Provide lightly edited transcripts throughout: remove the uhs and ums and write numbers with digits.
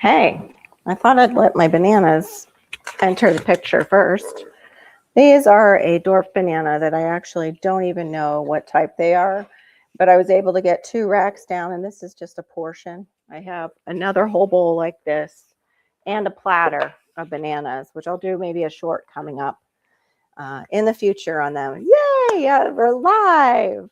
Hey, I thought I'd let my bananas enter the picture first. These are a dwarf banana that I actually don't even know what type they are, but I was able to get 2 racks down, and this is just a portion. I have another whole bowl like this and a platter of bananas, which I'll do maybe a short coming up in the future on them. Yay! Yeah, we're live.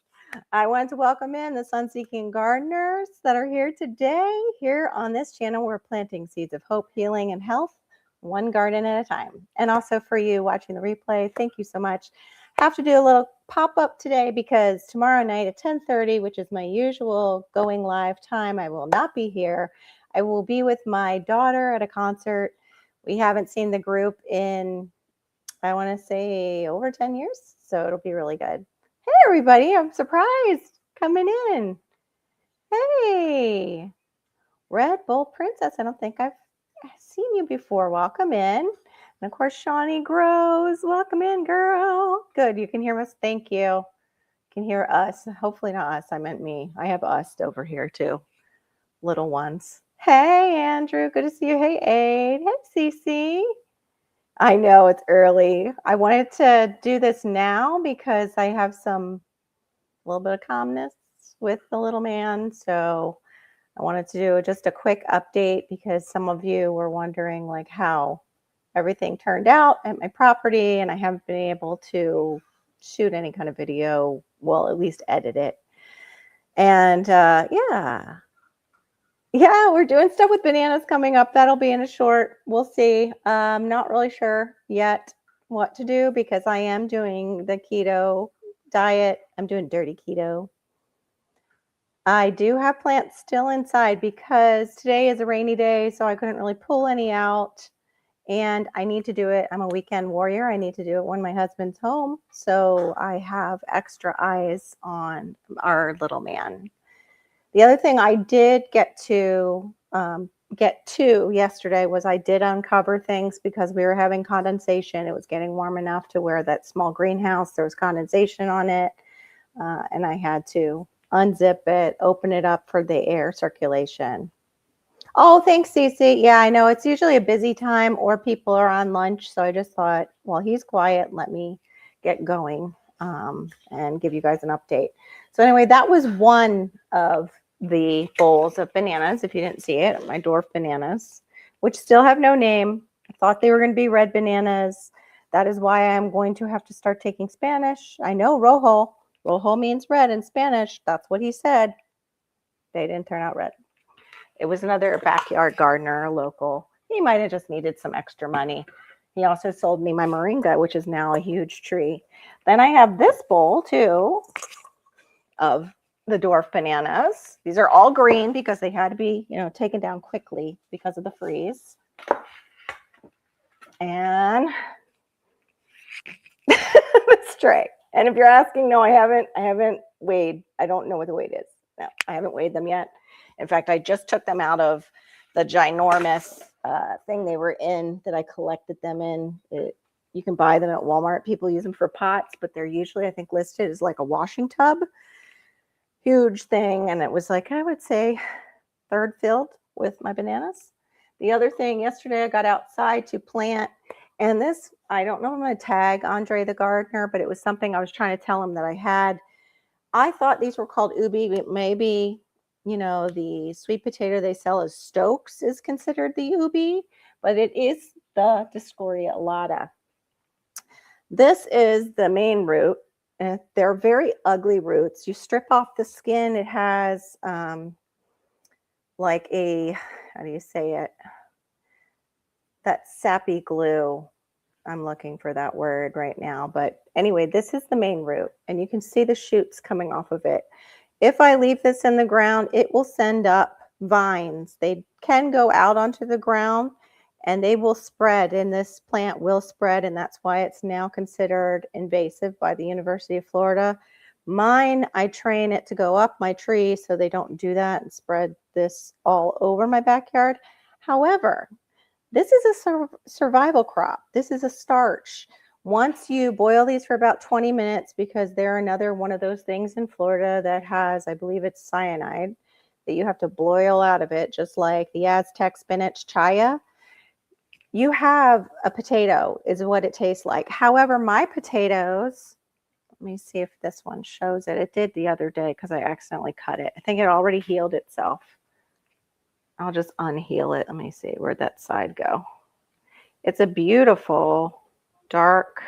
I want to welcome in the sun-seeking gardeners that are here today. Here on this channel, we're planting seeds of hope, healing, and health, one garden at a time. And also for you watching the replay, thank you so much. Have to do a little pop-up today because tomorrow night at 10:30, which is my usual going live time, I will not be here. I will be with my daughter at a concert. We haven't seen the group in, I want to say, over 10 years, so it'll be really good. Hey, everybody, I'm surprised coming in. Hey, Red Bull Princess. I don't think I've seen you before. Welcome in. And of course, Shawnee Grows. Welcome in, girl. Good. You can hear us. Thank you. You can hear us. Hopefully not us. I meant me. I have us over here too. Little ones. Hey, Andrew. Good to see you. Hey, Aid. Hey, Cece. I know it's early. I wanted to do this now because I have a little bit of calmness with the little man. So I wanted to do just a quick update because some of you were wondering like how everything turned out at my property, and I haven't been able to shoot any kind of video, well, at least edit it. And yeah, we're doing stuff with bananas coming up. That'll be in a short. We'll see. I'm not really sure yet what to do because I am doing the keto diet. I'm doing dirty keto. I do have plants still inside because today is a rainy day, so I couldn't really pull any out. And I need to do it. I'm a weekend warrior. I need to do it when my husband's home. So I have extra eyes on our little man. The other thing I did get to yesterday was I did uncover things because we were having condensation. It was getting warm enough to where that small greenhouse, there was condensation on it. And I had to unzip it, open it up for the air circulation. Oh, thanks, Cece. Yeah, I know it's usually a busy time or people are on lunch. So I just thought, well, he's quiet. Let me get going and give you guys an update. So anyway, that was one of the bowls of bananas. If you didn't see it, my dwarf bananas, which still have no name. I thought they were going to be red bananas. That is why I'm going to have to start taking Spanish. I know rojo. Rojo means red in Spanish. That's what he said. They didn't turn out red. It was another backyard gardener, a local. He might have just needed some extra money. He also sold me my moringa, which is now a huge tree. Then I have this bowl too of the dwarf bananas. These are all green because they had to be, taken down quickly because of the freeze. And the tray. And if you're asking, no, I haven't weighed. I don't know what the weight is. No, I haven't weighed them yet. In fact, I just took them out of the ginormous thing they were in that I collected them in. You can buy them at Walmart. People use them for pots, but they're usually, I think, listed as like a washing tub. Huge thing. And it was like, I would say, third filled with my bananas. The other thing, yesterday I got outside to plant. And this, I don't know if I'm going to tag Andre the gardener, but it was something I was trying to tell him that I had. I thought these were called ubi. Maybe, the sweet potato they sell as Stokes is considered the ubi, but it is the Discoria alata. This is the main root. They're very ugly roots. You strip off the skin. It has like a, how do you say it? That sappy glue. I'm looking for that word right now. But anyway, this is the main root, and you can see the shoots coming off of it. If I leave this in the ground, it will send up vines. They can go out onto the ground and they will spread, and this plant will spread, and that's why it's now considered invasive by the University of Florida. Mine, I train it to go up my tree so they don't do that and spread this all over my backyard. However, this is a survival crop. This is a starch. Once you boil these for about 20 minutes, because they're another one of those things in Florida that has, I believe it's cyanide, that you have to boil out of it, just like the Aztec spinach chaya. You have a potato is what it tastes like. However, my potatoes, let me see if this one shows it. It did the other day because I accidentally cut it. I think it already healed itself. I'll just unheal it. Let me see. Where'd that side go? It's a beautiful dark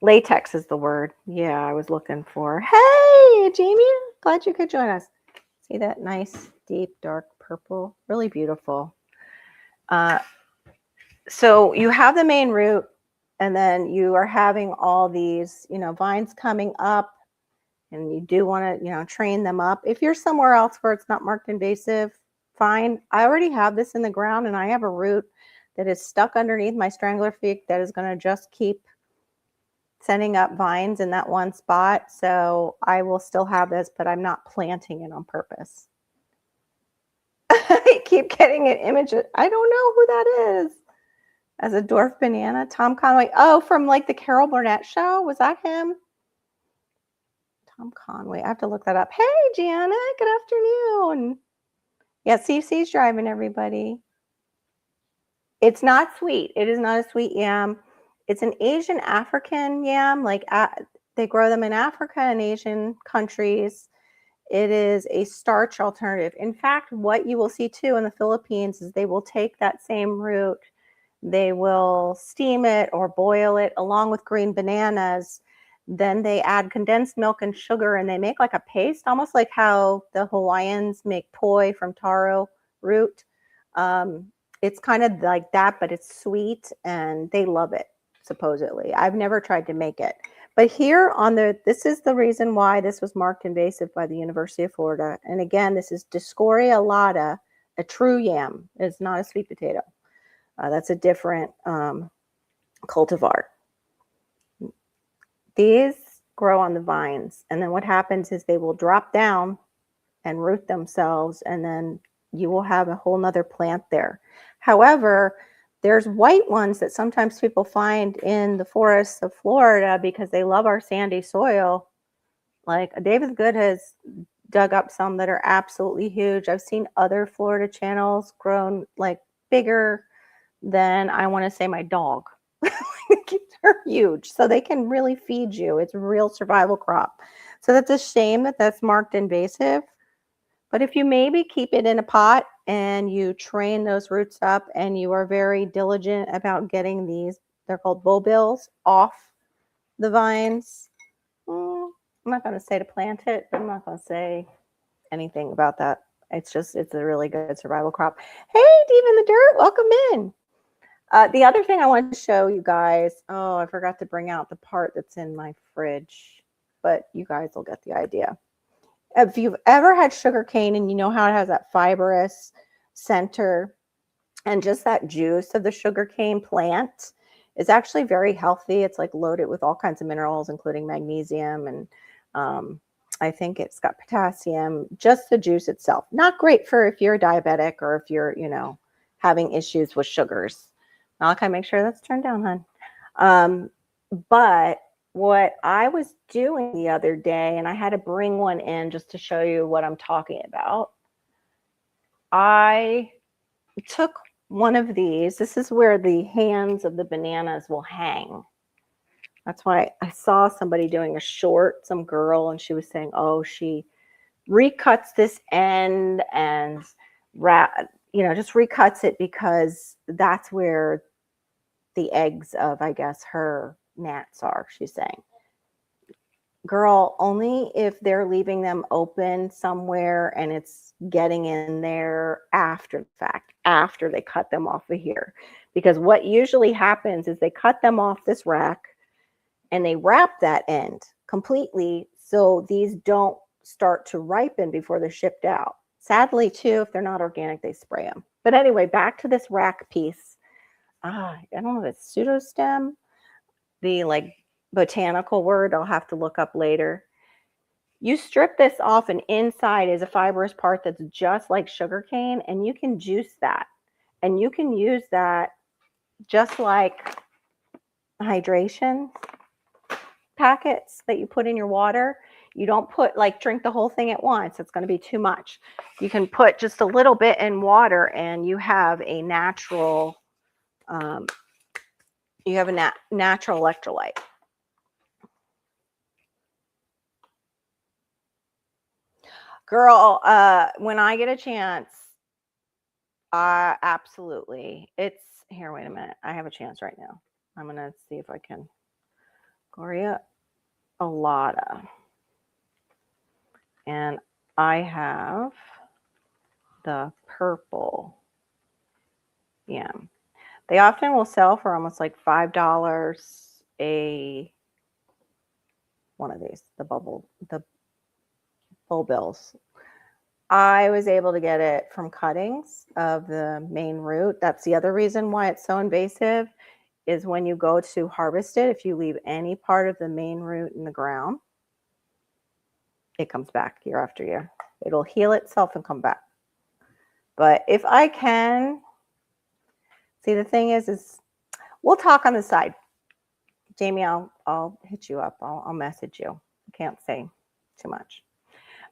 latex is the word. Yeah, I was looking for. Hey, Jamie. Glad you could join us. See that nice, deep, dark purple? Really beautiful. So you have the main root, and then you are having all these, vines coming up, and you do want to, train them up. If you're somewhere else where it's not marked invasive, fine. I already have this in the ground, and I have a root that is stuck underneath my strangler feet that is going to just keep sending up vines in that one spot. So I will still have this, but I'm not planting it on purpose. I keep getting an image. I don't know who that is. As a dwarf banana, Tom Conway. Oh, from like the Carol Burnett show. Was that him? Tom Conway. I have to look that up. Hey, Gianna. Good afternoon. Yeah, CC's driving, everybody. It's not sweet. It is not a sweet yam. It's an Asian African yam. Like they grow them in Africa and Asian countries. It is a starch alternative. In fact, what you will see too in the Philippines is they will take that same root. They will steam it or boil it along with green bananas. Then they add condensed milk and sugar, and they make like a paste, almost like how the Hawaiians make poi from taro root. It's kind of like that, but it's sweet, and they love it, supposedly. I've never tried to make it. But here on this is the reason why this was marked invasive by the University of Florida. And again, this is Discoria alata, a true yam. It's not a sweet potato. That's a different cultivar. These grow on the vines, and then what happens is they will drop down and root themselves, and then you will have a whole nother plant there. However, there's white ones that sometimes people find in the forests of Florida because they love our sandy soil. Like David Good has dug up some that are absolutely huge. I've seen other Florida channels grown like bigger than, I want to say, my dog. They're huge, so they can really feed you. It's a real survival crop. So that's a shame that that's marked invasive. But if you maybe keep it in a pot and you train those roots up and you are very diligent about getting these, they're called bulbils, off the vines. I'm not going to say to plant it, but I'm not going to say anything about that. It's a really good survival crop. Hey, Deep in the Dirt, welcome in. The other thing I wanted to show you guys, I forgot to bring out the part that's in my fridge, but you guys will get the idea. If you've ever had sugar cane and you know how it has that fibrous center and just that juice of the sugar cane plant is actually very healthy. It's like loaded with all kinds of minerals, including magnesium, and I think it's got potassium, just the juice itself. Not great for if you're diabetic or if you're, having issues with sugars. Now, can I make sure that's turned down, hon? But what I was doing the other day, and I had to bring one in just to show you what I'm talking about. I took one of these. This is where the hands of the bananas will hang. That's why I saw somebody doing a short, some girl, and she was saying, she recuts this end and just recuts it because that's where the eggs of, I guess, her gnats are, she's saying. Girl, only if they're leaving them open somewhere and it's getting in there after the fact, after they cut them off of here. Because what usually happens is they cut them off this rack and they wrap that end completely so these don't start to ripen before they're shipped out. Sadly, too, if they're not organic, they spray them. But anyway, back to this rack piece. I don't know if it's pseudostem, the botanical word I'll have to look up later. You strip this off, and inside is a fibrous part that's just like sugarcane, and you can juice that. And you can use that just like hydration packets that you put in your water. You don't put like drink the whole thing at once. It's going to be too much. You can put just a little bit in water and you have a natural natural electrolyte. Girl, when I get a chance, absolutely. It's here. Wait a minute. I have a chance right now. I'm going to see if I can. Gloria Alada. And I have the purple. Yeah. They often will sell for almost like $5 one of these, the bull bills. I was able to get it from cuttings of the main root. That's the other reason why it's so invasive, is when you go to harvest it, if you leave any part of the main root in the ground, it comes back year after year. It'll heal itself and come back. But if I can, see, the thing is we'll talk on the side. Jamie, I'll hit you up. I'll message you. I can't say too much.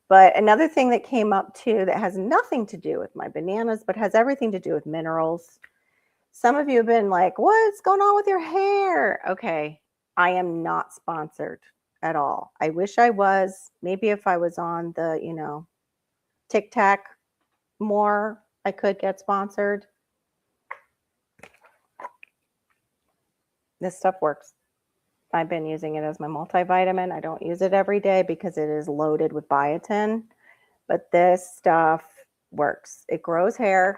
But another thing that came up too that has nothing to do with my bananas, but has everything to do with minerals. Some of you have been like, what's going on with your hair? Okay, I am not sponsored at all. I wish I was. Maybe if I was on the, Tic Tac more, I could get sponsored. This stuff works. I've been using it as my multivitamin. I don't use it every day because it is loaded with biotin, but this stuff works. It grows hair,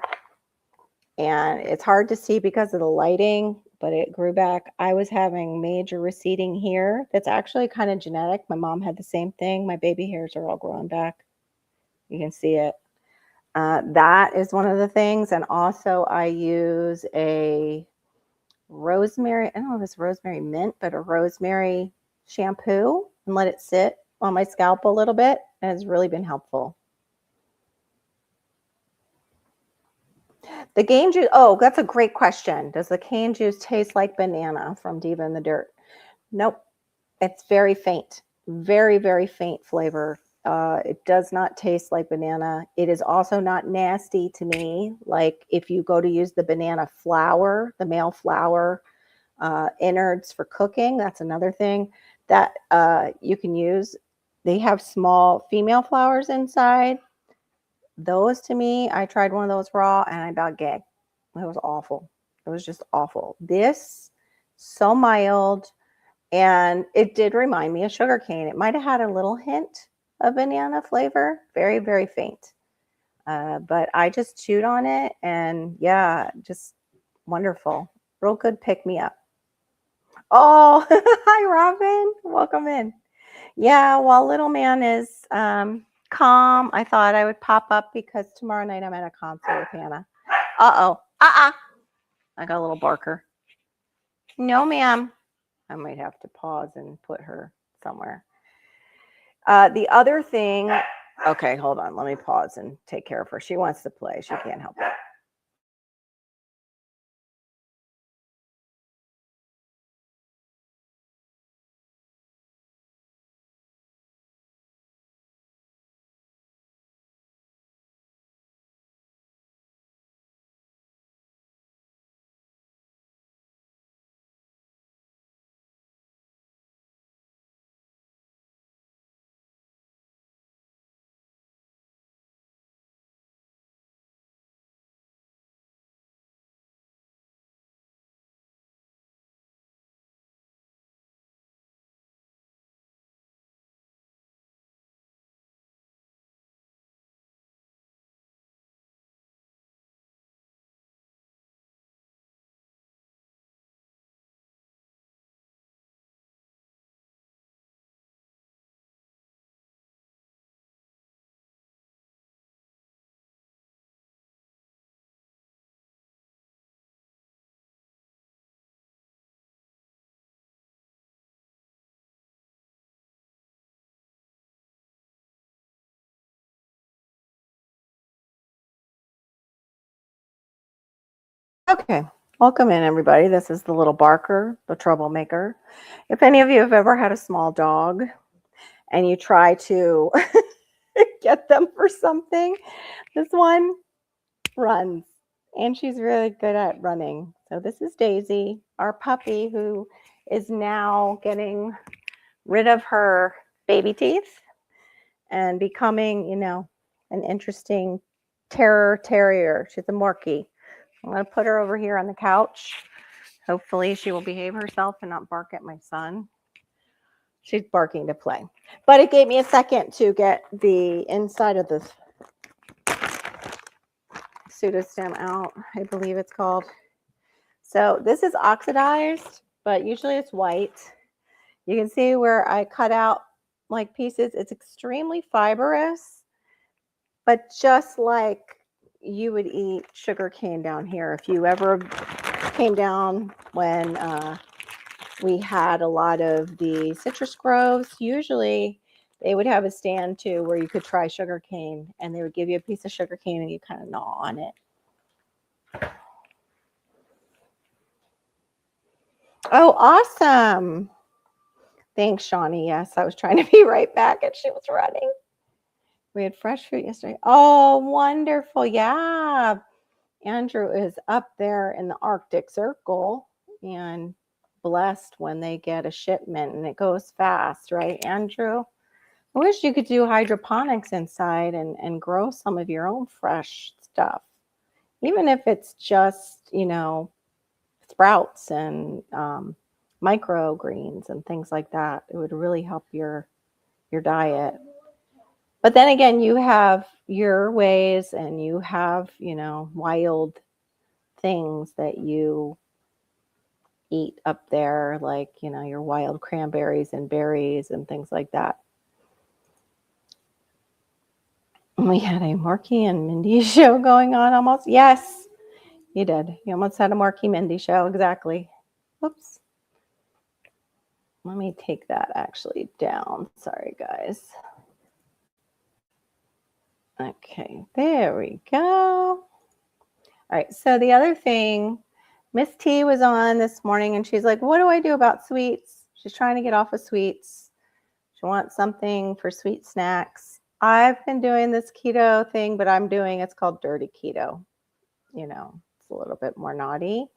and it's hard to see because of the lighting, but it grew back. I was having major receding hair. That's actually kind of genetic. My mom had the same thing. My baby hairs are all growing back. You can see it. That is one of the things. And also I use a rosemary, I don't know if it's rosemary mint, but a rosemary shampoo, and let it sit on my scalp a little bit. And it's really been helpful. The cane juice, oh, that's a great question. Does the cane juice taste like banana from Diva in the Dirt? Nope. It's very faint, very, very faint flavor. It does not taste like banana. It is also not nasty to me. Like if you go to use the banana flour, the male flour innards for cooking, that's another thing that you can use. They have small female flowers inside. Those, to me, I tried one of those raw and I about gagged. It was awful. It was just awful. This, so mild, and it did remind me of sugar cane. It might have had a little hint of banana flavor, very, very faint. But I just chewed on it, and yeah, just wonderful. Real good pick me up. Oh, hi, Robin. Welcome in. Yeah, while little man is calm, I thought I would pop up because tomorrow night I'm at a concert with Hannah. Uh-oh. I got a little barker. No, ma'am. I might have to pause and put her somewhere. The other thing, okay, hold on. Let me pause and take care of her. She wants to play. She can't help it. Okay, welcome in, everybody. This is the little barker, the troublemaker. If any of you have ever had a small dog and you try to get them for something. This one runs, and she's really good at running. So this is Daisy, our puppy, who is now getting rid of her baby teeth and becoming, you know, an interesting terror terrier. She's a Morkie. I'm going to put her over here on the couch. Hopefully she will behave herself and not bark at my son. She's barking to play. But it gave me a second to get the inside of the pseudostem out, I believe it's called. So this is oxidized, but usually it's white. You can see where I cut out like pieces. It's extremely fibrous, but just like you would eat sugar cane down here. If you ever came down when we had a lot of the citrus groves, usually they would have a stand too where you could try sugar cane, and they would give you a piece of sugar cane and you kind of gnaw on it. Oh, awesome. Thanks, Shawnee. Yes, I was trying to be right back and she was running. We had fresh fruit yesterday. Oh, wonderful. Yeah. Andrew is up there in the Arctic Circle and blessed when they get a shipment, and it goes fast, right, Andrew? I wish you could do hydroponics inside and grow some of your own fresh stuff, even if it's just, you know, sprouts and microgreens and things like that. It would really help your diet. But then again, you have your ways, and you have, you know, wild things that you eat up there, like, you know, your wild cranberries and berries and things like that. We had a Marky and Mindy show going on almost. Yes, you did. You almost had a Marky Mindy show. Exactly. Whoops. Let me take that actually down. Sorry, guys. Okay, there we go. All right, so the other thing, Miss T was on this morning and she's like, what do I do about sweets? She's trying to get off of sweets. She wants something for sweet snacks. I've been doing this keto thing, but it's called dirty keto. You know, it's a little bit more naughty.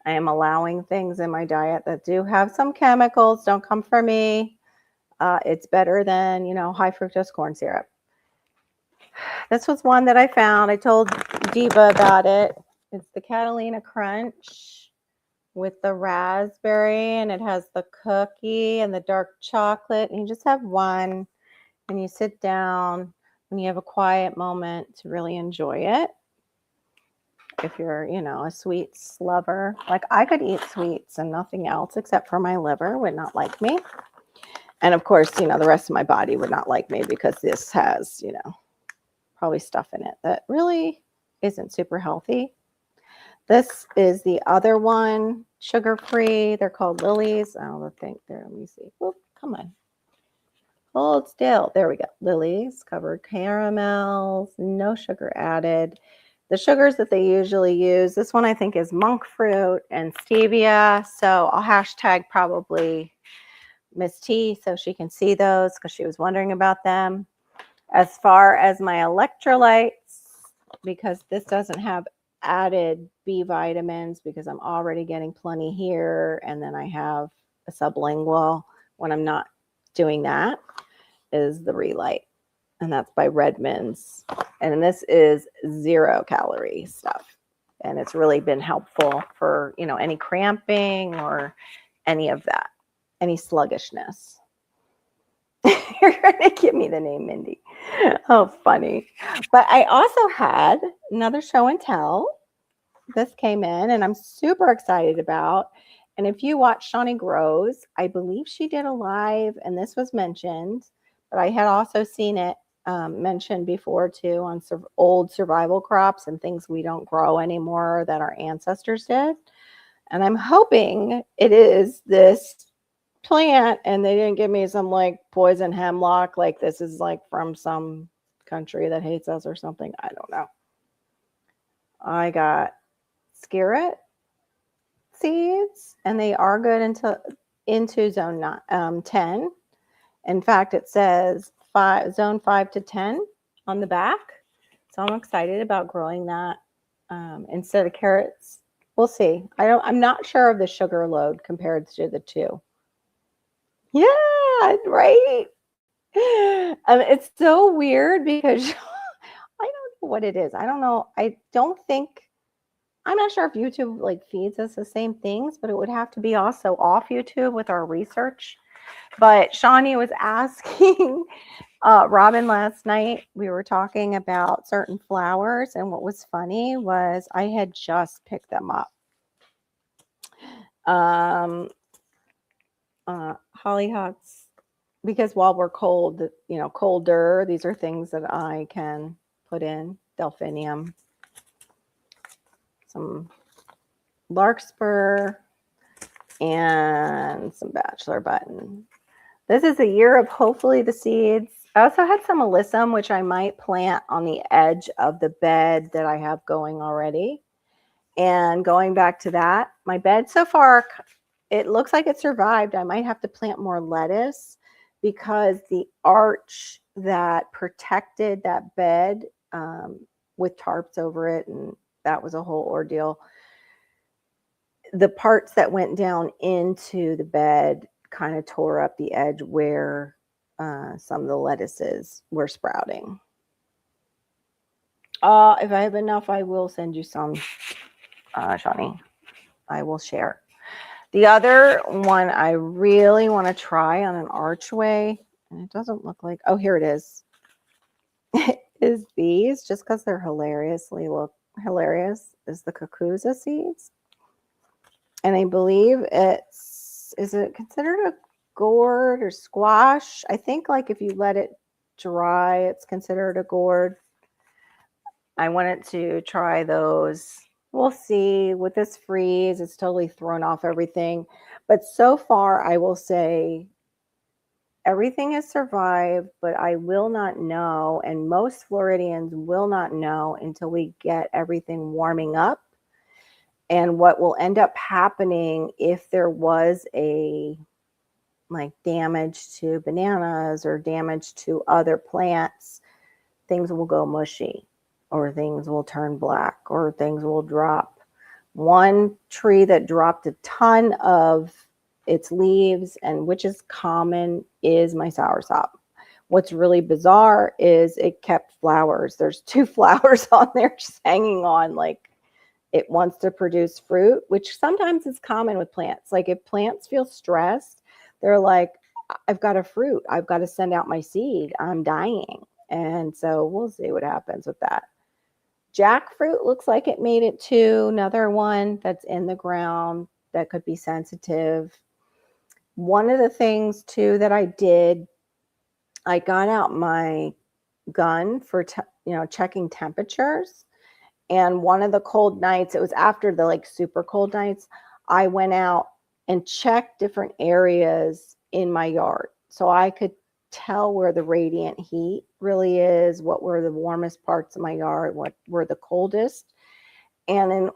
I am allowing things in my diet that do have some chemicals. Don't come for me. It's better than, you know, high fructose corn syrup. This was one that I found. I told Diva about it. It's the Catalina Crunch with the raspberry, and it has the cookie and the dark chocolate. And you just have one, and you sit down and you have a quiet moment to really enjoy it. If you're, you know, a sweets lover, like I could eat sweets and nothing else except for my liver would not like me. And of course, you know, the rest of my body would not like me because this has, you know, probably stuff in it that really isn't super healthy. This is the other one, sugar-free. They're called Lilies. I don't think they're, let me see. Oh, come on. Hold still. There we go. Lilies, covered caramels, no sugar added. The sugars that they usually use, this one I think is monk fruit and stevia. So I'll hashtag probably Miss T so she can see those because she was wondering about them. As far as my electrolytes, because this doesn't have added B vitamins because I'm already getting plenty here, and then I have a sublingual when I'm not doing that, is the Relight, and that's by Redmond's, and this is 0 calorie stuff, and it's really been helpful for, you know, any cramping or any of that, any sluggishness. You're going to give me the name Mindy. Oh, funny. But I also had another show and tell. This came in and I'm super excited about. And if you watch Shawnee Grows, I believe she did a live and this was mentioned, but I had also seen it mentioned before too on old survival crops and things we don't grow anymore that our ancestors did. And I'm hoping it is this plant and they didn't give me some like poison hemlock, like this is like from some country that hates us or something. I don't know. I got scarlet seeds and they are good into zone 10, In fact, it says zone 5 to 10 on the back. So I'm excited about growing that instead of carrots. We'll see. I'm not sure of the sugar load compared to the two. Yeah, right. It's so weird because I don't know what it is. I don't know. I'm not sure if YouTube like feeds us the same things, but it would have to be also off YouTube with our research. But Shawnee was asking Robin last night, we were talking about certain flowers, and what was funny was I had just picked them up. Hollyhocks, because while we're cold, colder, these are things that I can put in. Delphinium, some larkspur, and some bachelor button. This is a year of hopefully the seeds. I also had some alyssum, which I might plant on the edge of the bed that I have going already. And going back to that, my bed so far, it looks like it survived. I might have to plant more lettuce because the arch that protected that bed with tarps over it, and that was a whole ordeal. The parts that went down into the bed kind of tore up the edge where some of the lettuces were sprouting. If I have enough, I will send you some, Shawnee. I will share. The other one I really want to try on an archway, and it doesn't look like, oh, here it is, is these, just because they're hilarious, is the cucuzza seeds. And I believe is it considered a gourd or squash? I think like if you let it dry, it's considered a gourd. I wanted to try those. We'll see. With this freeze, it's totally thrown off everything. But so far, I will say everything has survived, but I will not know, and most Floridians will not know until we get everything warming up. And what will end up happening if there was a like damage to bananas or damage to other plants, things will go mushy, or things will turn black, or things will drop. One tree that dropped a ton of its leaves, and which is common, is my soursop. What's really bizarre is it kept flowers. There's 2 flowers on there just hanging on, like it wants to produce fruit, which sometimes is common with plants. Like if plants feel stressed, they're like, I've got a fruit. I've got to send out my seed. I'm dying. And so we'll see what happens with that. Jackfruit looks like it made it to another one that's in the ground that could be sensitive. One of the things too that I did, I got out my gun for checking temperatures. And one of the cold nights, it was after the like super cold nights, I went out and checked different areas in my yard so I could tell where the radiant heat really is, what were the warmest parts of my yard, what were the coldest. And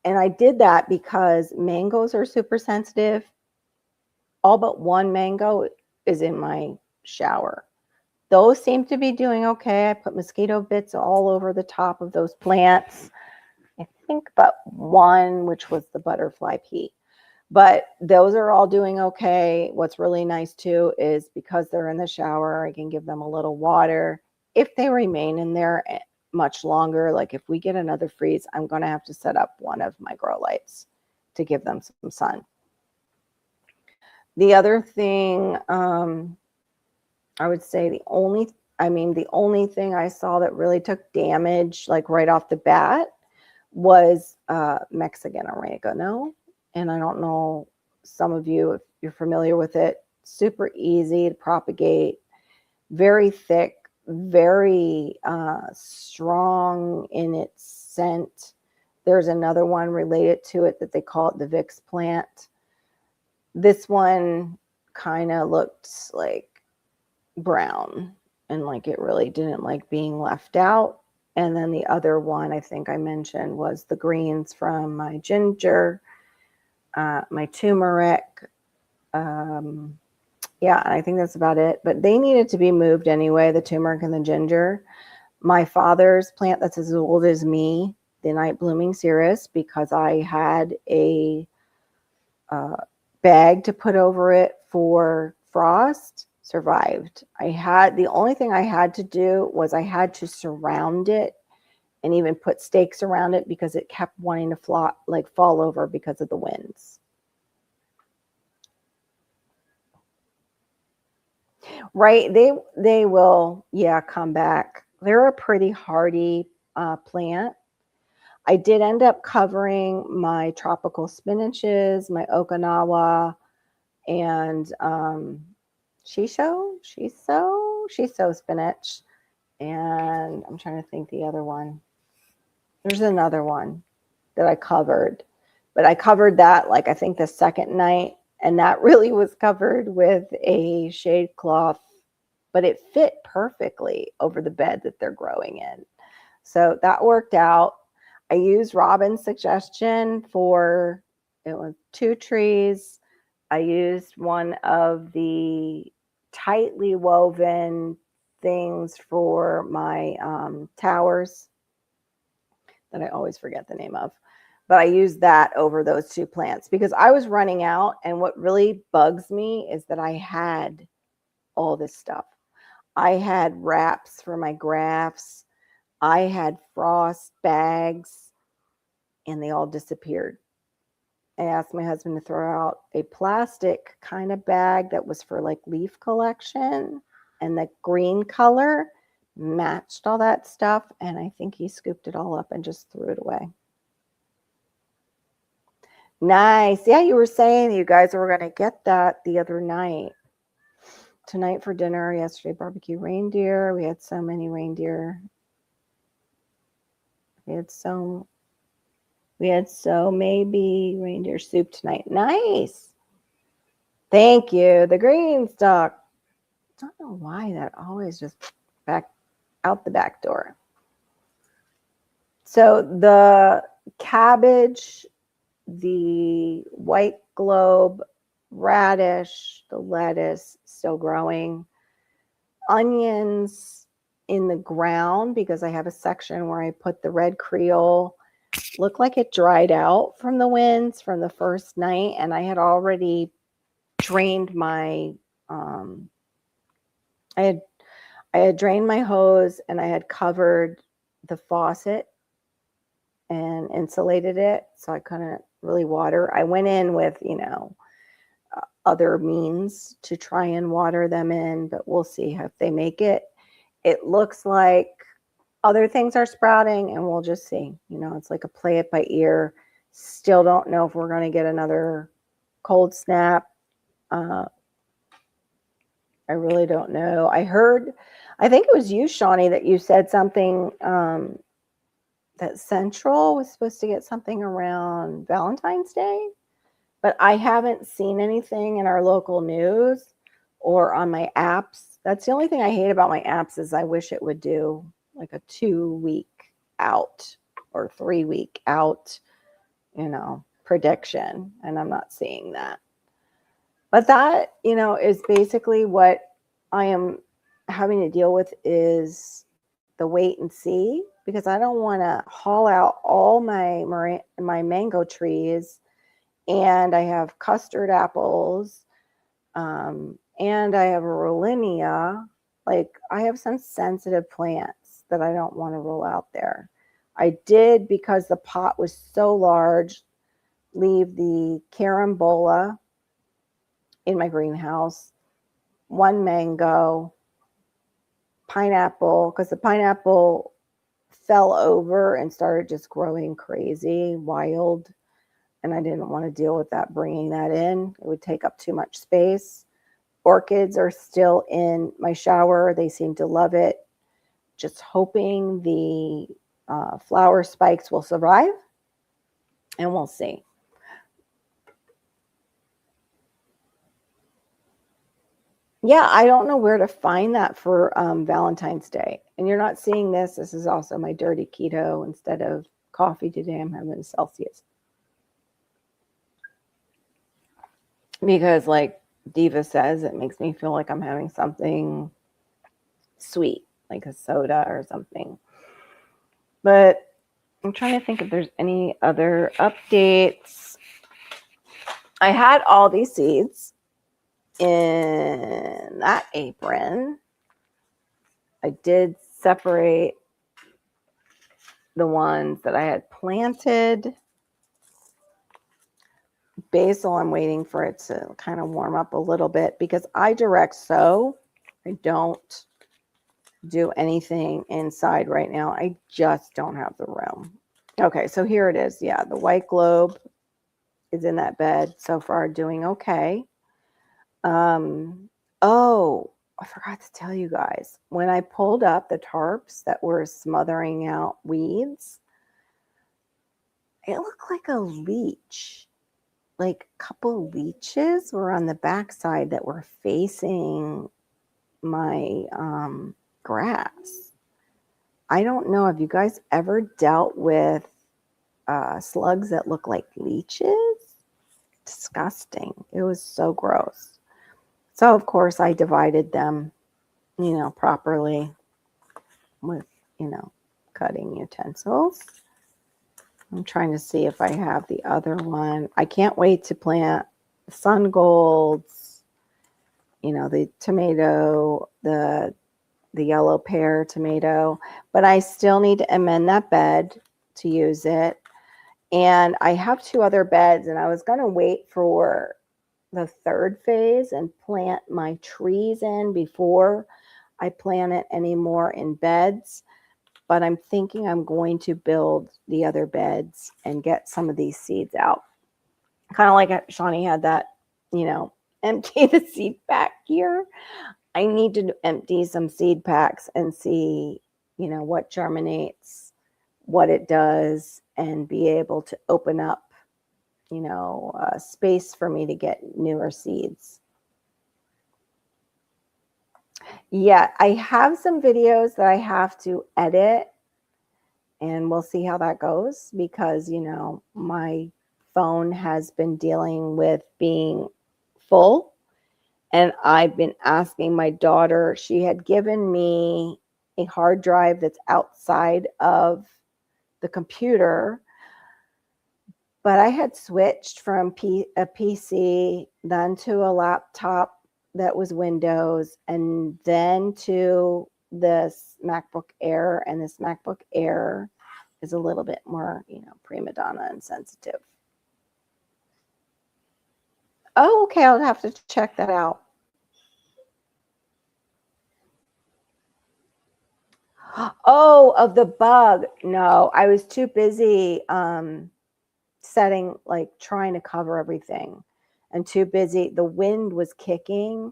I did that because mangoes are super sensitive. All but one mango is in my shower. Those seem to be doing okay. I put mosquito bits all over the top of those plants. I think but one, which was the butterfly pea. But those are all doing okay. What's really nice too is because they're in the shower, I can give them a little water. If they remain in there much longer, like if we get another freeze, I'm going to have to set up one of my grow lights to give them some sun. The other thing, I would say the only thing I saw that really took damage, like right off the bat, was Mexican oregano. And I don't know, some of you, if you're familiar with it, super easy to propagate, very thick, very strong in its scent. There's another one related to it that they call it the Vicks plant. This one kind of looked like brown and like it really didn't like being left out. And then the other one I think I mentioned was the greens from my ginger, my turmeric, Yeah, I think that's about it. But they needed to be moved anyway, the turmeric and the ginger. My father's plant that's as old as me, the night blooming cereus, because I had a bag to put over it for frost, survived. The only thing I had to do was I had to surround it and even put stakes around it because it kept wanting to fall over because of the winds. Right. They will, yeah, come back. They're a pretty hardy plant. I did end up covering my tropical spinaches, my Okinawa, and shiso spinach. And I'm trying to think the other one. There's another one that I covered, but I covered that like I think the second night, and that really was covered with a shade cloth, but it fit perfectly over the bed that they're growing in. So that worked out. I used Robin's suggestion for it was 2 trees. I used one of the tightly woven things for my towers that I always forget the name of. But I used that over those 2 plants because I was running out. And what really bugs me is that I had all this stuff. I had wraps for my grafts. I had frost bags, and they all disappeared. I asked my husband to throw out a plastic kind of bag that was for like leaf collection, and the green color matched all that stuff. And I think he scooped it all up and just threw it away. Nice. Yeah, you were saying you guys were going to get that the other night. Tonight for dinner, yesterday barbecue reindeer. We had so many reindeer. We had so maybe reindeer soup tonight. Nice. Thank you. The green stock. I don't know why that always just back out the back door. So the cabbage, the white globe, radish, the lettuce still growing. Onions in the ground because I have a section where I put the red Creole. Looked like it dried out from the winds from the first night, and I had already drained my I had drained my hose, and I had covered the faucet and insulated it so I couldn't really water. I went in with other means to try and water them in, but we'll see if they make it. It looks like other things are sprouting, and we'll just see. It's like a play it by ear. Still don't know if we're going to get another cold snap. I really don't know. I think it was you, Shawnee, that you said something that Central was supposed to get something around Valentine's Day, but I haven't seen anything in our local news or on my apps. That's the only thing I hate about my apps is I wish it would do like a 2-week out or 3-week out, prediction. And I'm not seeing that. But that, is basically what I am having to deal with is the wait and see, because I don't want to haul out all my mango trees, and I have custard apples, and I have a Rollinia. Like, I have some sensitive plants that I don't want to roll out there. I did, because the pot was so large, leave the carambola in my greenhouse, 1 mango, pineapple, because the pineapple fell over and started just growing crazy, wild, and I didn't want to deal with that, bringing that in. It would take up too much space. Orchids are still in my shower. They seem to love it. Just hoping the flower spikes will survive, and we'll see. Yeah, I don't know where to find that for Valentine's Day. And you're not seeing this. This is also my dirty keto. Instead of coffee today, I'm having Celsius. Because, like, Diva says it makes me feel like I'm having something sweet, like a soda or something. But I'm trying to think if there's any other updates. I had all these seeds in that apron. I did separate the ones that I had planted. Basil, I'm waiting for it to kind of warm up a little bit because I direct sow. I don't do anything inside right now. I just don't have the room. Okay, so here it is. Yeah, the white globe is in that bed so far, doing okay. Oh, I forgot to tell you guys. When I pulled up the tarps that were smothering out weeds, it looked like a leech. Like a couple leeches were on the backside that were facing my grass. I don't know. Have you guys ever dealt with slugs that look like leeches? Disgusting. It was so gross. So, of course, I divided them, properly with, cutting utensils. I'm trying to see if I have the other one. I can't wait to plant sun golds, the tomato, the yellow pear tomato, but I still need to amend that bed to use it. And I have 2 other beds, and I was going to wait for the 3rd phase and plant my trees in before I plant it anymore in beds. But I'm thinking I'm going to build the other beds and get some of these seeds out. Kind of like Shawnee had that, empty the seed pack here. I need to empty some seed packs and see, what germinates, what it does, and be able to open up, space for me to get newer seeds. Yeah, I have some videos that I have to edit, and we'll see how that goes because, my phone has been dealing with being full. And I've been asking my daughter, she had given me a hard drive that's outside of the computer, but I had switched from a PC, then to a laptop that was Windows, and then to this MacBook Air, and this MacBook Air is a little bit more, prima donna and sensitive. Oh, okay, I'll have to check that out. Oh, of the bug. No, I was too busy setting, trying to cover everything, and too busy. The wind was kicking,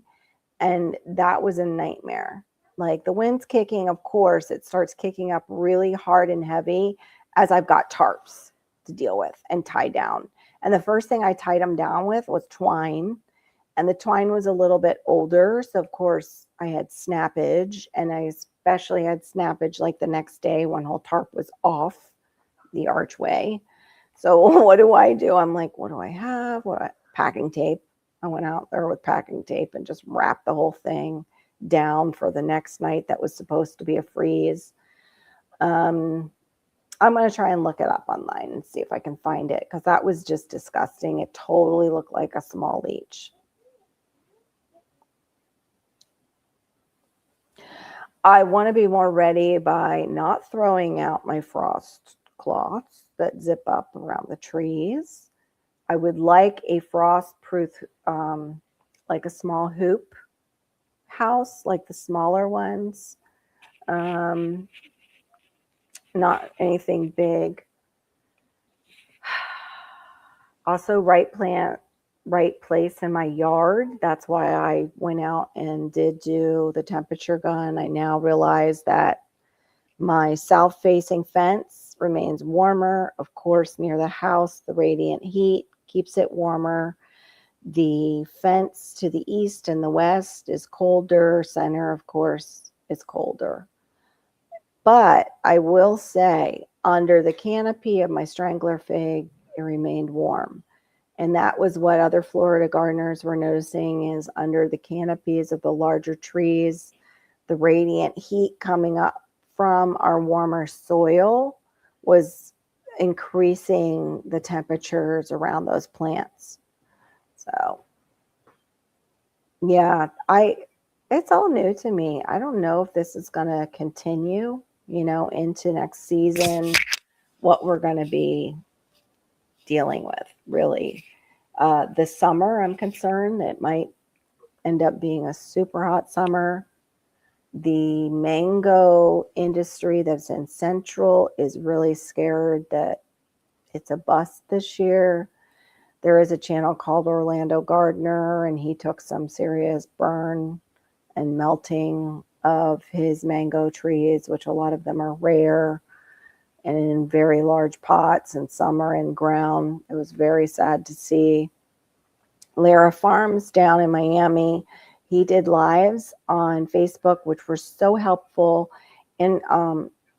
and that was a nightmare. Like the wind's kicking, of course, it starts kicking up really hard and heavy as I've got tarps to deal with and tie down. And the first thing I tied them down with was twine. And the twine was a little bit older. So, of course, I had snappage. And I especially had snappage like the next day. One whole tarp was off the archway. So what do? I'm like, what do I have? Packing tape. I went out there with packing tape and just wrapped the whole thing down for the next night that was supposed to be a freeze. I'm going to try and look it up online and see if I can find it because that was just disgusting. It totally looked like a small leech. I want to be more ready by not throwing out my frost cloths that zip up around the trees. I would like a frost-proof, like a small hoop house, like the smaller ones. Not anything big. Also, right plant, right place in my yard. That's why I went out and did do the temperature gun. I now realize that my south-facing fence remains warmer. Of course, near the house, the radiant heat keeps it warmer. The fence to the east and the west is colder. Center, of course, is colder. But I will say, under the canopy of my strangler fig, it remained warm. And that was what other Florida gardeners were noticing, is under the canopies of the larger trees, the radiant heat coming up from our warmer soil was increasing the temperatures around those plants. So yeah, it's all new to me. I don't know if this is going to continue, into next season, what we're going to be dealing with, really. This summer, I'm concerned it might end up being a super hot summer. The mango industry that's in Central is really scared that it's a bust this year. There is a channel called Orlando Gardener, and he took some serious burn and melting of his mango trees, which a lot of them are rare and in very large pots, and some are in ground. It was very sad to see. Lara Farms down in Miami, he did lives on Facebook, which were so helpful, and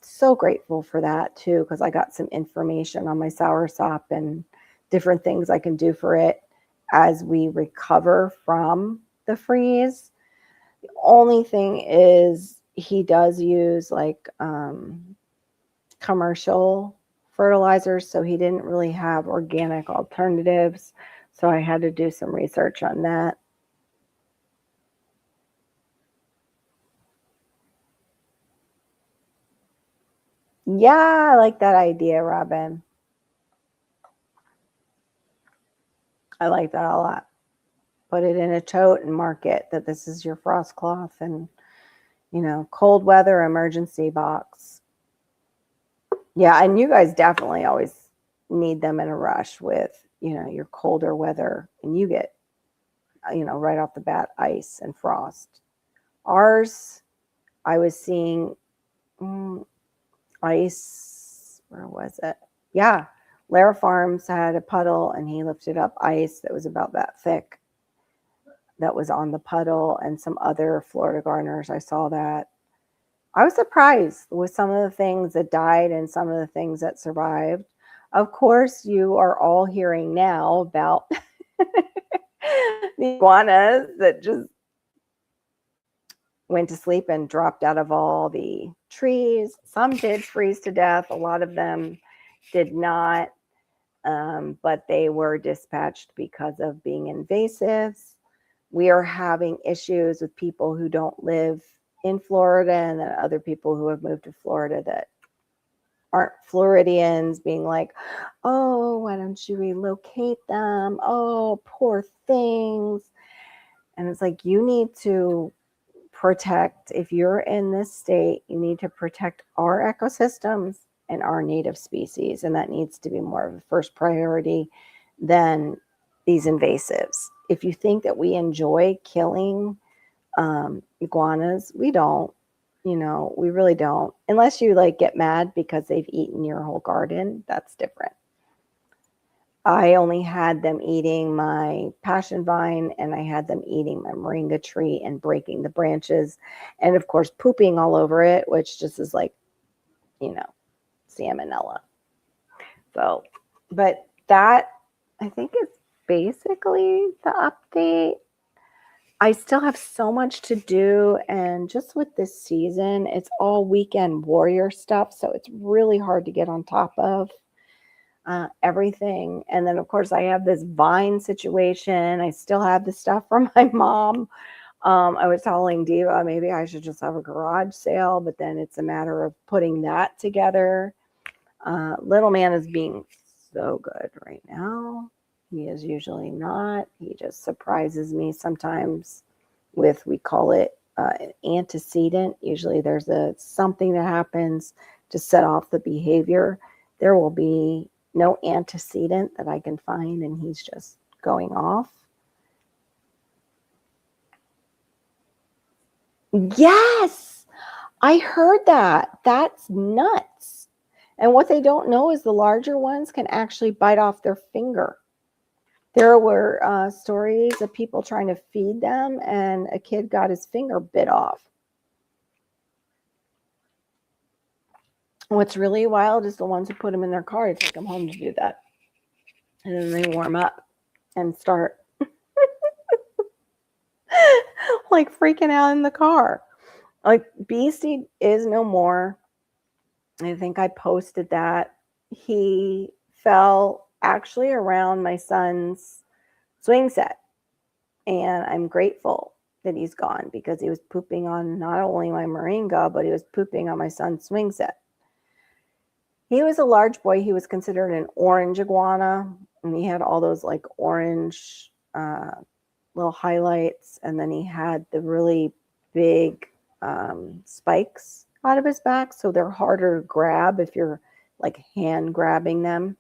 so grateful for that too, because I got some information on my soursop and different things I can do for it as we recover from the freeze. The only thing is he does use like commercial fertilizers, so he didn't really have organic alternatives. So I had to do some research on that. Yeah, I like that idea, Robin. I like that a lot. Put it in a tote and mark it that this is your frost cloth, and, cold weather emergency box. Yeah, and you guys definitely always need them in a rush with, your colder weather, and you get, right off the bat, ice and frost. Ours, I was seeing ice, where was it? Yeah, Lara Farms had a puddle, and he lifted up ice that was about that thick that was on the puddle, and some other Florida gardeners, I saw that. I was surprised with some of the things that died and some of the things that survived. Of course, you are all hearing now about the iguanas that just went to sleep and dropped out of all the trees. Some did freeze to death. A lot of them did not, but they were dispatched because of being invasives. We are having issues with people who don't live in Florida, and then other people who have moved to Florida that aren't Floridians being like, oh, why don't you relocate them? Oh, poor things. And it's like, you need to protect, if you're in this state, you need to protect our ecosystems and our native species. And that needs to be more of a first priority than these invasives. If you think that we enjoy killing iguanas, we don't. We really don't. Unless you get mad because they've eaten your whole garden, that's different. I only had them eating my passion vine, and I had them eating my moringa tree and breaking the branches, and of course pooping all over it, which just is like, salmonella. So, but that, I think, is basically the update. I still have so much to do, and just with this season, it's all weekend warrior stuff, so it's really hard to get on top of everything. And then, of course, I have this vine situation. I still have the stuff from my mom. I was telling Diva maybe I should just have a garage sale, but then it's a matter of putting that together. Little man is being so good right now. He is usually not. He just surprises me sometimes with, we call it an antecedent. Usually there's something that happens to set off the behavior. There will be no antecedent that I can find, and he's just going off. Yes, I heard that. That's nuts. And what they don't know is the larger ones can actually bite off their finger. There were stories of people trying to feed them, and a kid got his finger bit off. What's really wild is the ones who put them in their car to take them home to do that. And then they warm up. and start like freaking out in the car. Like Beastie is no more. I think I posted that. He fell actually around my son's swing set. And I'm grateful that he's gone because he was pooping on not only my Moringa, but he was pooping on my son's swing set. He was a large boy. He was considered an orange iguana. And he had all those like orange little highlights. And then he had the really big spikes out of his back. So they're harder to grab if you're like hand grabbing them.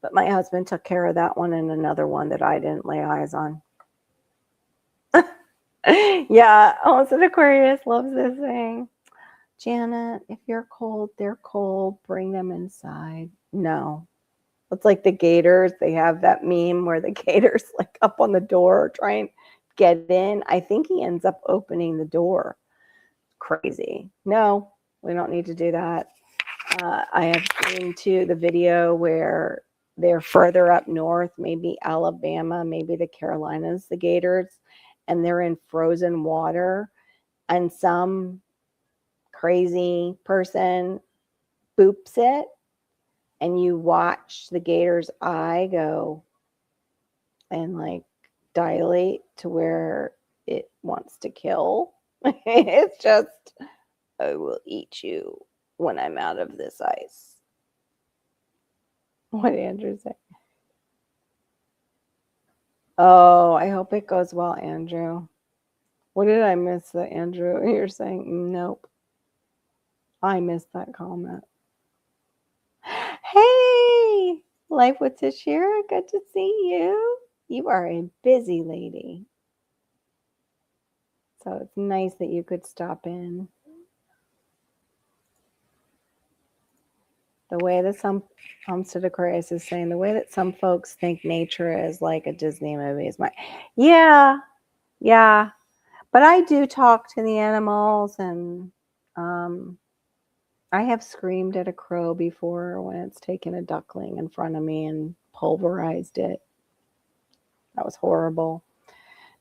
But my husband took care of that one and another one that I didn't lay eyes on. Yeah, also Aquarius loves this thing. Janet, if you're cold, they're cold. Bring them inside. No. It's like the gators. They have that meme where the gator's like up on the door trying to get in. I think he ends up opening the door. Crazy. No, we don't need to do that. I have seen too the video where they're further up north, maybe Alabama, maybe the Carolinas, the gators, and they're in frozen water, and some crazy person boops it, and you watch the gator's eye go and like dilate to where it wants to kill. It's just, I will eat you when I'm out of this ice. What did Andrew say? Oh, I hope it goes well, Andrew. What did I miss that, Andrew? You're saying nope. I missed that comment. Hey, Life with Tashira, good to see you. You are a busy lady. So it's nice that you could stop in. The way that some Homestead Aquarius is saying, the way that some folks think nature is like a Disney movie is my, yeah. But I do talk to the animals, and I have screamed at a crow before when it's taken a duckling in front of me and pulverized it. That was horrible.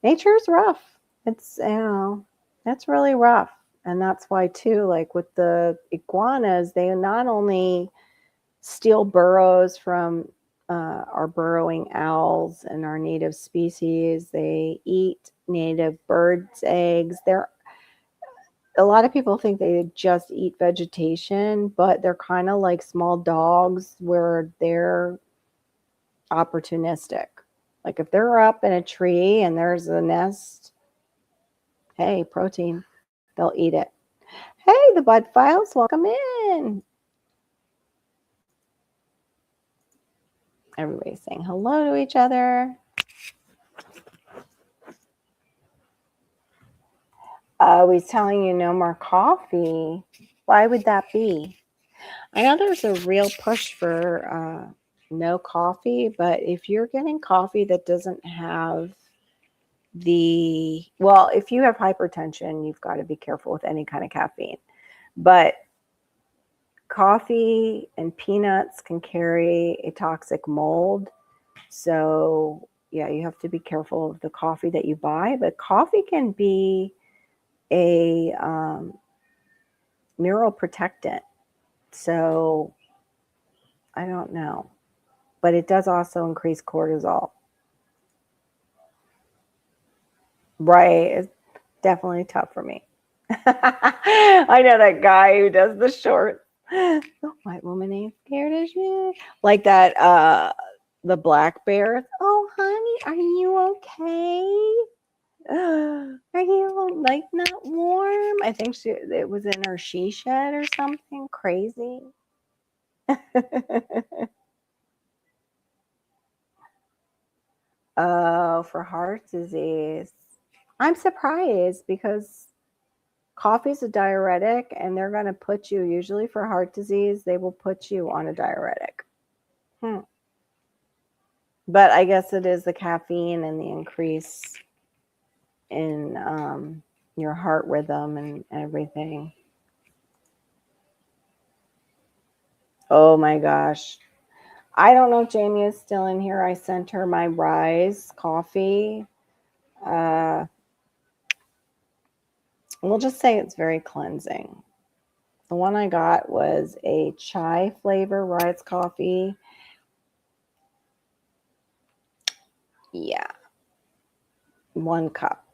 Nature is rough. It's, that's really rough. And that's why too, like with the iguanas, they not only steal burrows from our burrowing owls and our native species, they eat native birds' eggs. A lot of people think they just eat vegetation, but they're kind of like small dogs where they're opportunistic. Like if they're up in a tree and there's a nest, hey, protein, they'll eat it. Hey, the Bud Files, welcome in. Everybody's saying hello to each other. He's telling you no more coffee. Why would that be? I know there's a real push for no coffee, but if you're getting coffee that doesn't have if you have hypertension, you've got to be careful with any kind of caffeine. But coffee and peanuts can carry a toxic mold. So, yeah, you have to be careful of the coffee that you buy. But coffee can be a neuroprotectant. So, I don't know. But it does also increase cortisol. Right. It's definitely tough for me. I know that guy who does the shorts. The white woman ain't scared of shit. Like that, the black bear. Oh, honey, are you okay? Are you like not warm? I think it was in her she shed or something crazy. Oh, for heart disease. I'm surprised because coffee is a diuretic, and they're going to put you, usually for heart disease, they will put you on a diuretic. But I guess it is the caffeine and the increase in your heart rhythm and everything. Oh my gosh. I don't know if Jamie is still in here. I sent her my Rise coffee. We'll just say it's very cleansing. The one I got was a chai flavor Rise coffee. Yeah. 1 cup.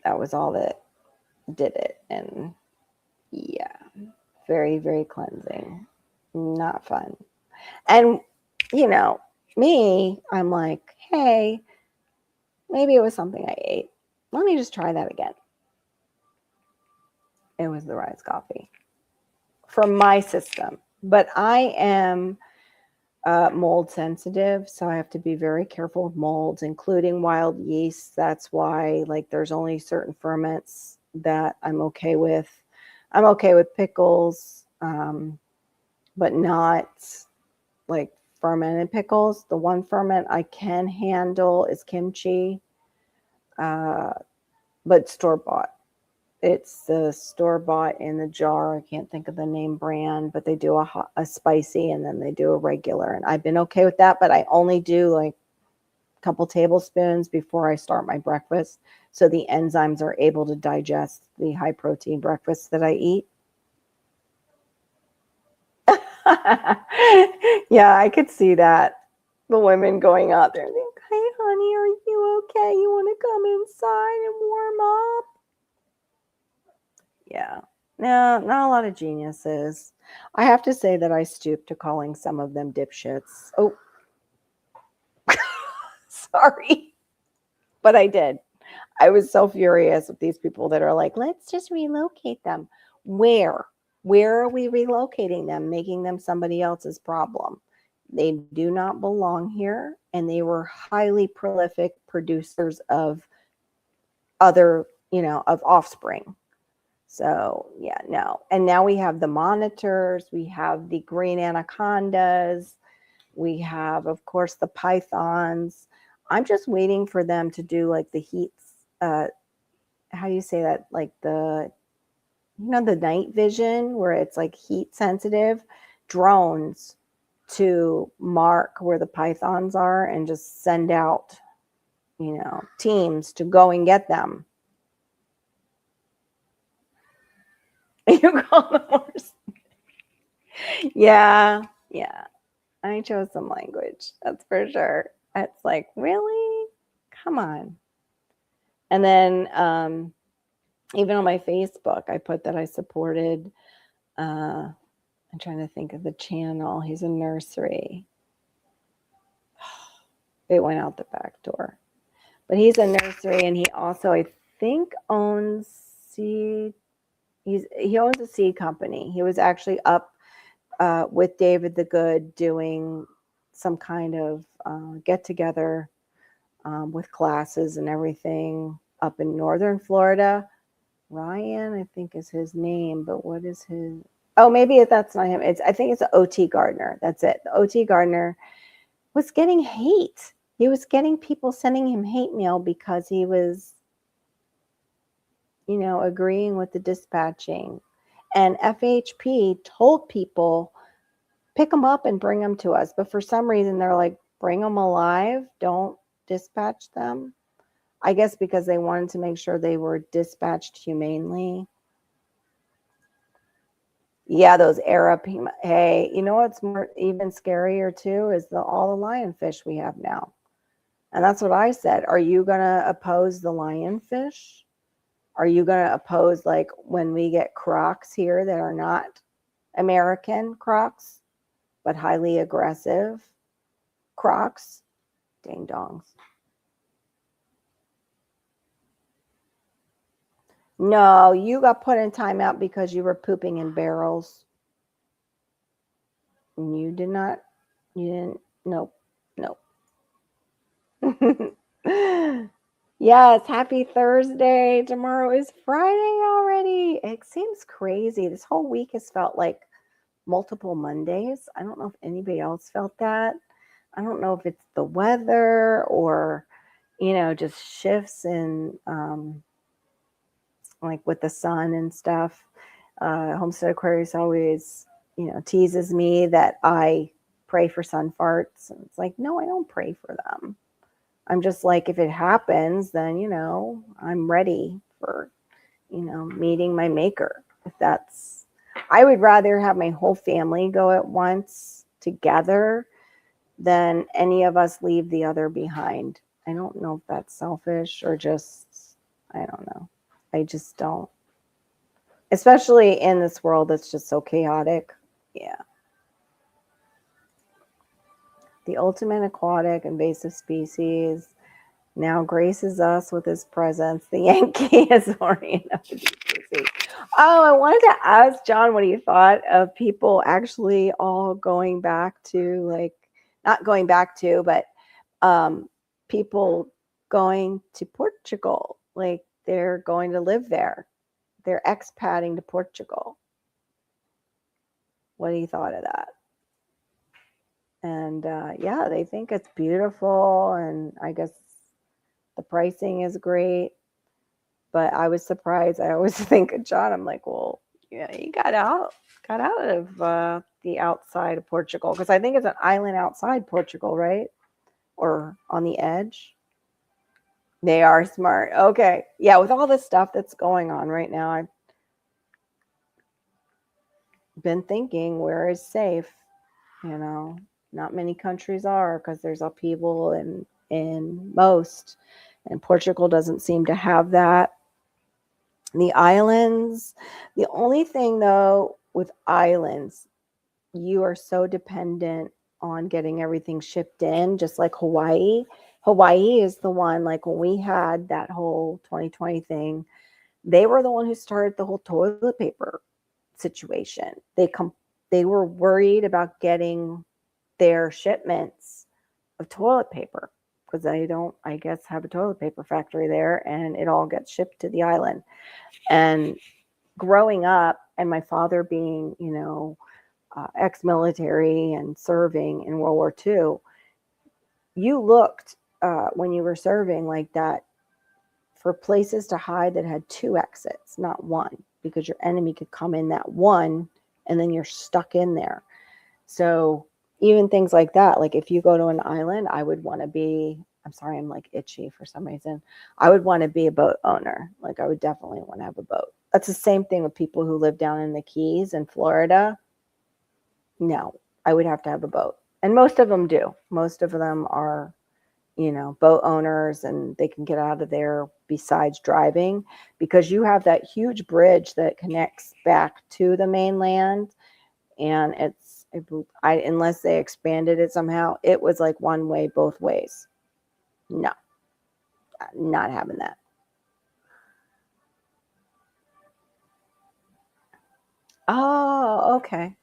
That was all that did it. And yeah, very, very cleansing. Not fun. And, you know, me, I'm like, hey, maybe it was something I ate. Let me just try that again. It was the Rise coffee from my system. But I am mold sensitive, so I have to be very careful with molds, including wild yeast. That's why, like, there's only certain ferments that I'm okay with. I'm okay with pickles, but not like fermented pickles. The one ferment I can handle is kimchi, but store-bought. It's the store-bought in the jar. I can't think of the name brand, but they do a spicy and then they do a regular. And I've been okay with that, but I only do like a couple tablespoons before I start my breakfast, so the enzymes are able to digest the high-protein breakfast that I eat. Yeah, I could see that. The women going out there and think, hey, honey, are you okay? You want to come inside and warm up? Yeah. No, not a lot of geniuses. I have to say that I stooped to calling some of them dipshits. Oh, sorry. But I did. I was so furious with these people that are like, let's just relocate them. Where? Where are we relocating them, making them somebody else's problem? They do not belong here, and they were highly prolific producers of other, of offspring. So, yeah, no. And now we have the monitors, we have the green anacondas, we have, of course, the pythons. I'm just waiting for them to do like the heats. How do you say that? Like the night vision where it's like heat sensitive drones to mark where the pythons are and just send out, teams to go and get them. You call them horse. Yeah. I chose some language. That's for sure. It's like, really? Come on. And then even on my Facebook, I put that I supported, I'm trying to think of the channel. He's a nursery. It went out the back door. But he's a nursery, and he also, I think, owns seed. He owns a seed company. He was actually up with David the Good doing some kind of get together with classes and everything up in northern Florida. Ryan, I think, is his name, but what is his? Oh, maybe that's not him. I think it's the OT Gardner. That's it. The OT Gardner was getting hate. He was getting people sending him hate mail because he was, agreeing with the dispatching. And FHP told people, pick them up and bring them to us. But for some reason, they're like, bring them alive. Don't dispatch them. I guess because they wanted to make sure they were dispatched humanely. Yeah, those Arab. Hey, you know what's more even scarier too is all the lionfish we have now. And that's what I said. Are you going to oppose the lionfish? Are you going to oppose, like, when we get crocs here that are not American crocs, but highly aggressive crocs? Ding dongs. No, you got put in timeout because you were pooping in barrels. You didn't, nope. Yes, happy Thursday. Tomorrow is Friday already. It seems crazy. This whole week has felt like multiple Mondays. I don't know if anybody else felt that. I don't know if it's the weather or, just shifts in, like with the sun and stuff. Homestead Aquarius always, teases me that I pray for sun farts. And it's like, no, I don't pray for them. I'm just like, if it happens, then, I'm ready for, meeting my maker. If that's, I would rather have my whole family go at once together than any of us leave the other behind. I don't know if that's selfish or just, I don't know. I just don't. Especially in this world that's just so chaotic. Yeah. The ultimate aquatic invasive species now graces us with his presence. The Yankee is horny enough to be crazy. Oh, I wanted to ask John what he thought of people actually all going back to, like, not going back to, but people going to Portugal. Like, they're going to live there. They're expatting to Portugal. What he thought of that. And yeah, they think it's beautiful, and I guess the pricing is great. But I was surprised. I always think of John. I'm like, well, yeah, he got out of the outside of Portugal, because I think it's an island outside Portugal, right? Or on the edge. They are smart. Okay, yeah. With all this stuff that's going on right now, I've been thinking, where is safe? Not many countries are, because there's upheaval in most, and Portugal doesn't seem to have that. The islands, the only thing though with islands, you are so dependent on getting everything shipped in, just like Hawaii. Hawaii is the one, like when we had that whole 2020 thing, they were the one who started the whole toilet paper situation. They were worried about getting their shipments of toilet paper, because they don't, I guess, have a toilet paper factory there, and it all gets shipped to the island. And growing up, and my father being, ex-military and serving in World War II, you looked when you were serving like that for places to hide that had 2 exits, not 1, because your enemy could come in that one and then you're stuck in there. So even things like that, like if you go to an island, I would want to be, I'm sorry, I'm like itchy for some reason. I would want to be a boat owner. Like I would definitely want to have a boat. That's the same thing with people who live down in the Keys in Florida. No, I would have to have a boat. And most of them do. Most of them are, boat owners, and they can get out of there besides driving, because you have that huge bridge that connects back to the mainland. And unless they expanded it somehow, it was like one way, both ways. No, not having that. Oh, okay.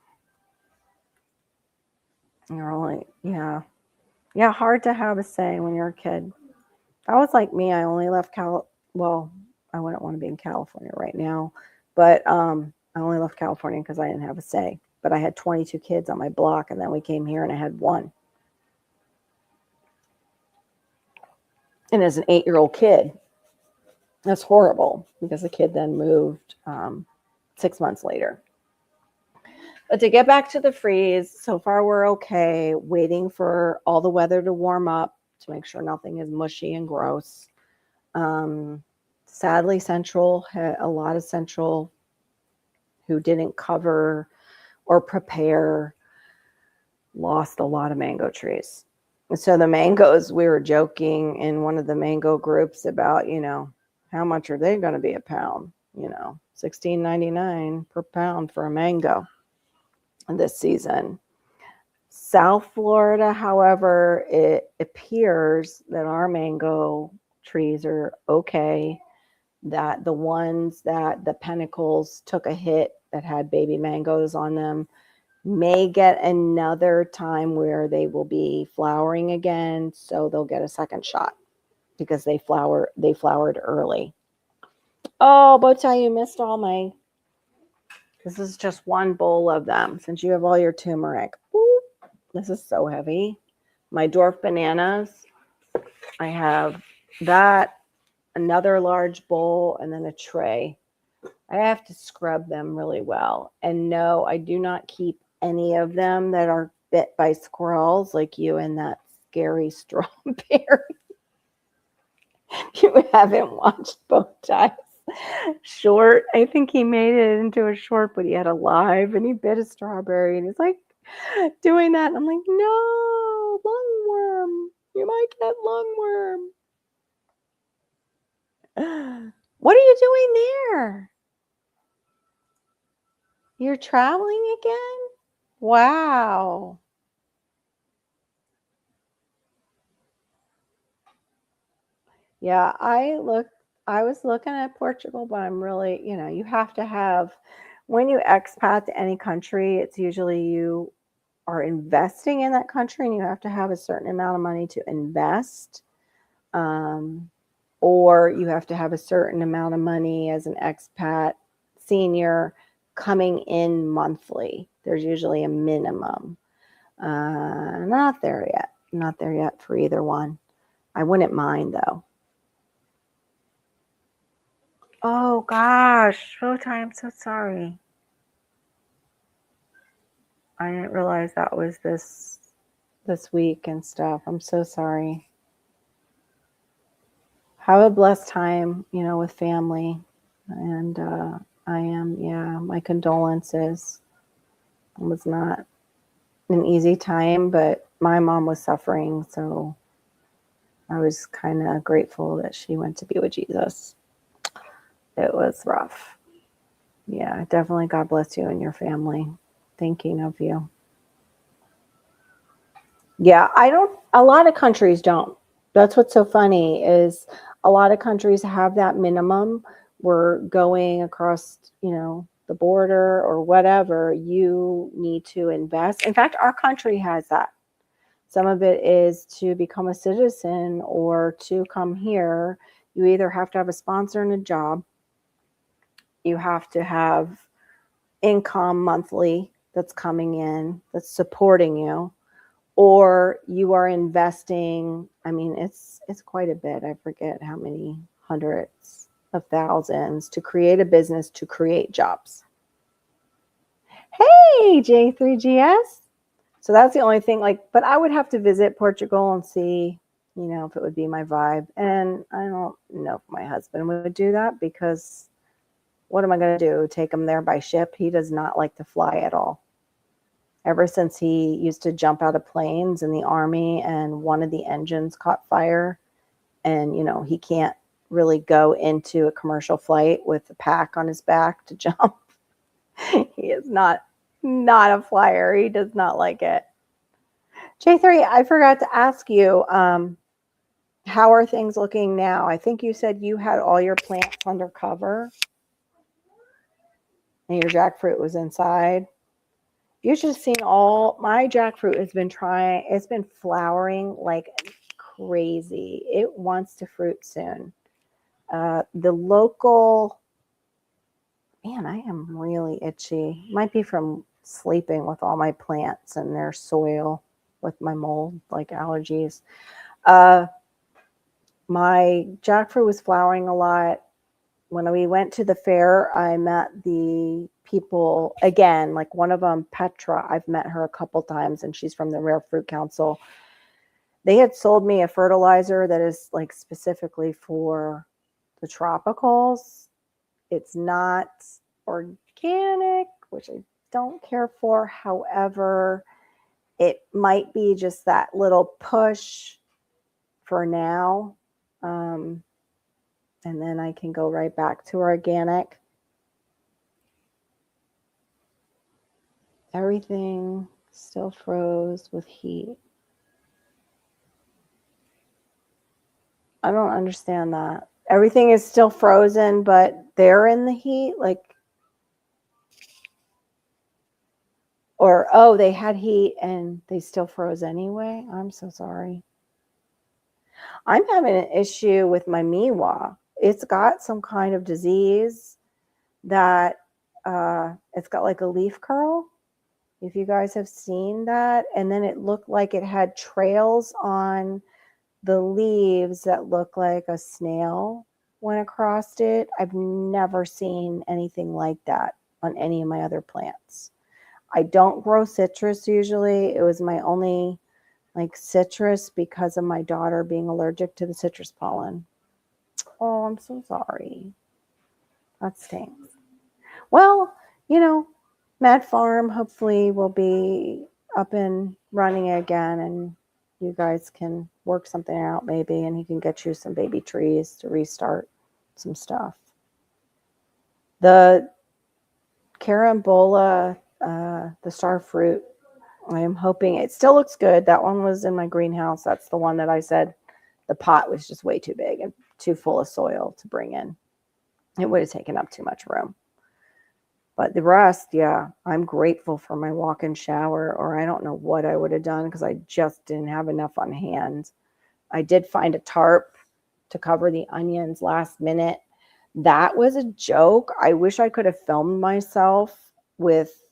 You're only, yeah. Yeah, hard to have a say when you're a kid. That was like me. I only left well, I wouldn't want to be in California right now, but I only left California because I didn't have a say. But I had 22 kids on my block, and then we came here and I had 1. And as an 8-year-old kid, that's horrible, because the kid then moved 6 months later. But to get back to the freeze, so far we're okay, waiting for all the weather to warm up to make sure nothing is mushy and gross. Sadly, Central had a lot of Central who didn't cover or prepare, lost a lot of mango trees. And so the mangoes, we were joking in one of the mango groups about, how much are they going to be a pound? $16.99 per pound for a mango this season. South Florida, however, it appears that our mango trees are okay, that the ones that the pinnacles took a hit that had baby mangoes on them may get another time where they will be flowering again, so they'll get a second shot because they flowered early. Oh, Bowtie, you missed all my, this is just one bowl of them since you have all your turmeric. Ooh, this is so heavy. My dwarf bananas, I have that, another large bowl, and then a tray. I have to scrub them really well. And no, I do not keep any of them that are bit by squirrels like you and that scary strawberry. You haven't watched Bowtie's short. I think he made it into a short, but he had a live and he bit a strawberry and he's like doing that. And I'm like, no, lungworm. You might get lungworm. What are you doing there? You're traveling again? Wow. Yeah, I was looking at Portugal, but I'm really, you have to have, when you expat to any country, it's usually you are investing in that country and you have to have a certain amount of money to invest. Or you have to have a certain amount of money as an expat senior coming in monthly. There's usually a minimum. Not there yet. Not there yet for either one. I wouldn't mind though. Oh gosh, Showtime, I'm so sorry. I didn't realize that was this week and stuff. I'm so sorry. Have a blessed time, with family. And my condolences. It was not an easy time, but my mom was suffering, so I was kind of grateful that she went to be with Jesus. It was rough. Yeah, definitely God bless you and your family. Thinking of you. Yeah, a lot of countries don't. That's what's so funny is a lot of countries have that minimum. We're going across, the border or whatever, you need to invest. In fact, our country has that. Some of it is to become a citizen or to come here. You either have to have a sponsor and a job. You have to have income monthly that's coming in, that's supporting you, or you are investing. I mean, it's quite a bit. I forget how many hundreds of thousands to create a business, to create jobs. Hey, J3GS. So that's the only thing, but I would have to visit Portugal and see, if it would be my vibe. And I don't know if my husband would do that, because what am I going to do? Take him there by ship? He does not like to fly at all. Ever since he used to jump out of planes in the Army and one of the engines caught fire, and, he can't really go into a commercial flight with a pack on his back to jump. He is not a flyer. He does not like it. J3, I forgot to ask you, how are things looking now? I think you said you had all your plants under cover and your jackfruit was inside. You should have seen my jackfruit it's been flowering like crazy. It wants to fruit soon. The local, man, I am really itchy. Might be from sleeping with all my plants and their soil with my mold, like allergies. My jackfruit was flowering a lot. When we went to the fair, I met the people again, like one of them, Petra. I've met her a couple times and she's from the Rare Fruit Council. They had sold me a fertilizer that is like specifically for the tropicals. It's not organic, which I don't care for. However, it might be just that little push for now. And then I can go right back to organic. Everything still froze with heat. I don't understand that. Everything is still frozen, but they're in the heat, or they had heat and they still froze anyway. I'm so sorry. I'm having an issue with my miwa. It's got some kind of disease that it's got like a leaf curl. If you guys have seen that, and then it looked like it had trails on the leaves that look like a snail went across it. I've never seen anything like that on any of my other plants. I don't grow citrus usually. It was my only like citrus because of my daughter being allergic to the citrus pollen. Oh, I'm so sorry. That stinks. Well, you know, Mad Farm hopefully will be up and running again, and you guys can work something out maybe, and he can get you some baby trees to restart some stuff. The carambola, the star fruit, I am hoping it still looks good. That one was in my greenhouse. That's the one that I said the pot was just way too big and too full of soil to bring in. It would have taken up too much room. But the rest, yeah, I'm grateful for my walk-in shower, or I don't know what I would have done because I just didn't have enough on hand. I did find a tarp to cover the onions last minute. That was a joke. I wish I could have filmed myself with,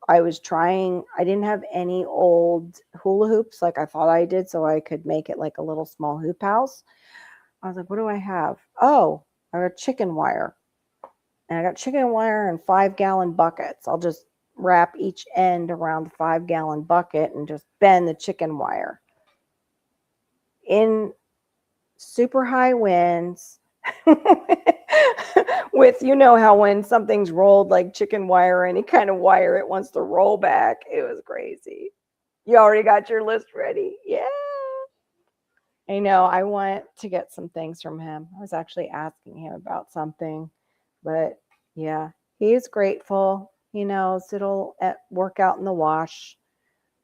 I didn't have any old hula hoops like I thought I did, so I could make it like a little small hoop house. I was like, what do I have? Oh, I got chicken wire. And I got chicken wire in 5-gallon buckets. I'll just wrap each end around the 5-gallon bucket and just bend the chicken wire. In super high winds, with, you know how when something's rolled like chicken wire or any kind of wire, it wants to roll back. It was crazy. You already got your list ready? Yeah. I know. I want to get some things from him. I was actually asking him about something. But yeah, he's grateful. He knows it'll work out in the wash.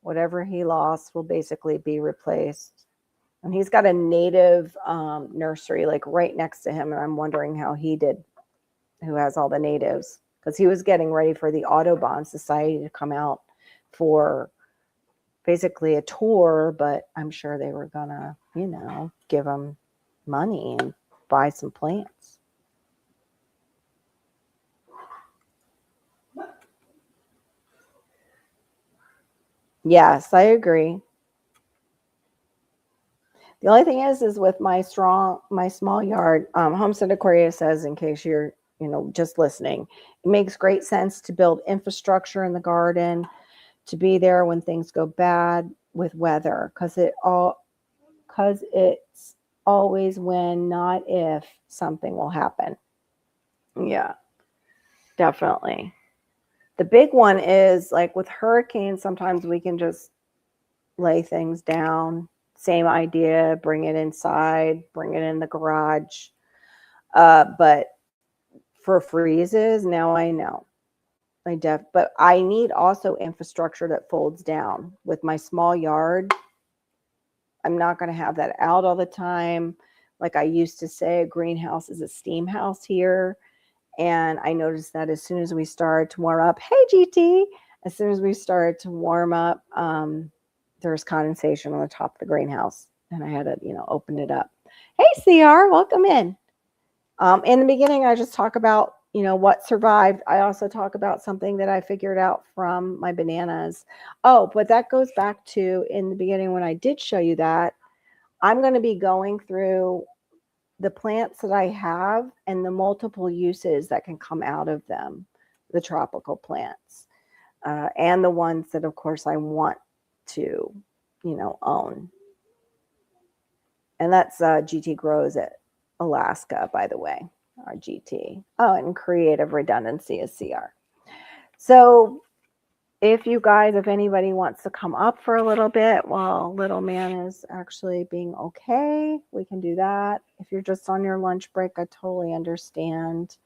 Whatever he lost will basically be replaced. And he's got a native nursery like right next to him. And I'm wondering how he did, who has all the natives. Because he was getting ready for the Audubon Society to come out for basically a tour. But I'm sure they were going to, you know, give him money and buy some plants. Yes, I agree. The only thing is with my small yard, Homestead Aquaria says, in case you're, you know, just listening, it makes great sense to build infrastructure in the garden, to be there when things go bad with weather, because it's always when, not if, something will happen. Yeah, definitely. The big one is like with hurricanes, sometimes we can just lay things down. Same idea, bring it inside, bring it in the garage. But for freezes, now I know. But I need also infrastructure that folds down. With my small yard, I'm not going to have that out all the time. Like I used to say, a greenhouse is a steam house here. And I noticed that as soon as we started to warm up, hey, GT, as soon as we started to warm up, there was condensation on the top of the greenhouse. And I had to, you know, open it up. Hey, CR, welcome in. In the beginning, I just talk about, you know, what survived. I also talk about something that I figured out from my bananas. Oh, but that goes back to in the beginning when I did show you that. I'm going to be going through the plants that I have and the multiple uses that can come out of them, the tropical plants, and the ones that, of course, I want to, you know, own. And that's GT Grows at Alaska, by the way, our GT. Oh, and Creative Redundancy is CR. So if anybody wants to come up for a little bit while little man is actually being okay, we can do that. If you're just on your lunch break, I totally understand.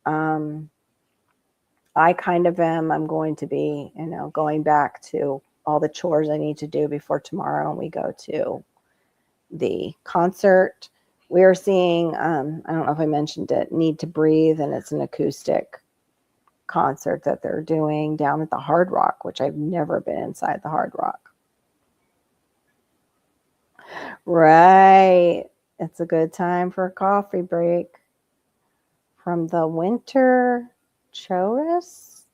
I kind of am. I'm going to be, you know, going back to all the chores I need to do before tomorrow and we go to the concert. We are seeing, I don't know if I mentioned it, Need to Breathe, and it's an acoustic concert that they're doing down at the Hard Rock, which I've never been inside the Hard Rock. Right. It's a good time for a coffee break. From the winter chores.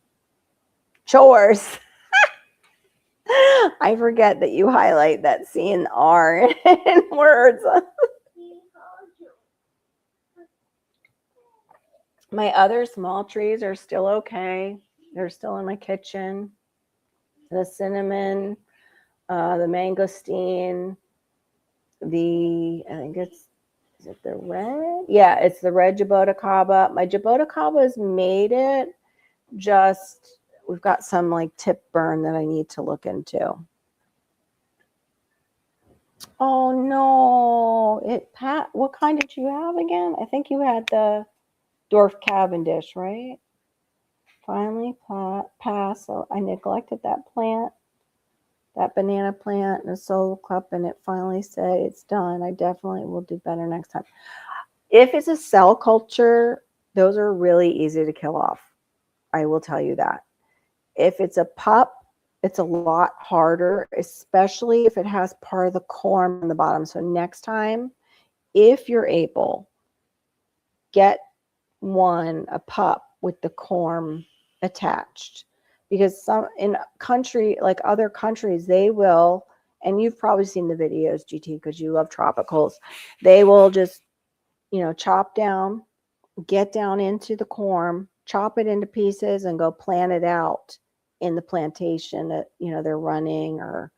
I forget that you highlight that C and R in words. My other small trees are still okay. They're still in my kitchen. the cinnamon, the mangosteen, I think is it the red? Yeah, it's the red jaboticaba. My jaboticaba's made it, just, we've got some like tip burn that I need to look into. Oh no, what kind did you have again? I think you had the dwarf Cavendish, right? Finally passed. So I neglected that plant, that banana plant and a solo cup, and it finally said it's done. I definitely will do better next time. If it's a cell culture, those are really easy to kill off. I will tell you that. If it's a pup, it's a lot harder, especially if it has part of the corm on the bottom. So next time, if you're able, get a pup with the corm attached, because some in like other countries, they will, and you've probably seen the videos, GT, because you love tropicals, they will just, chop down, get down into the corm, chop it into pieces, and go plant it out in the plantation that they're running, or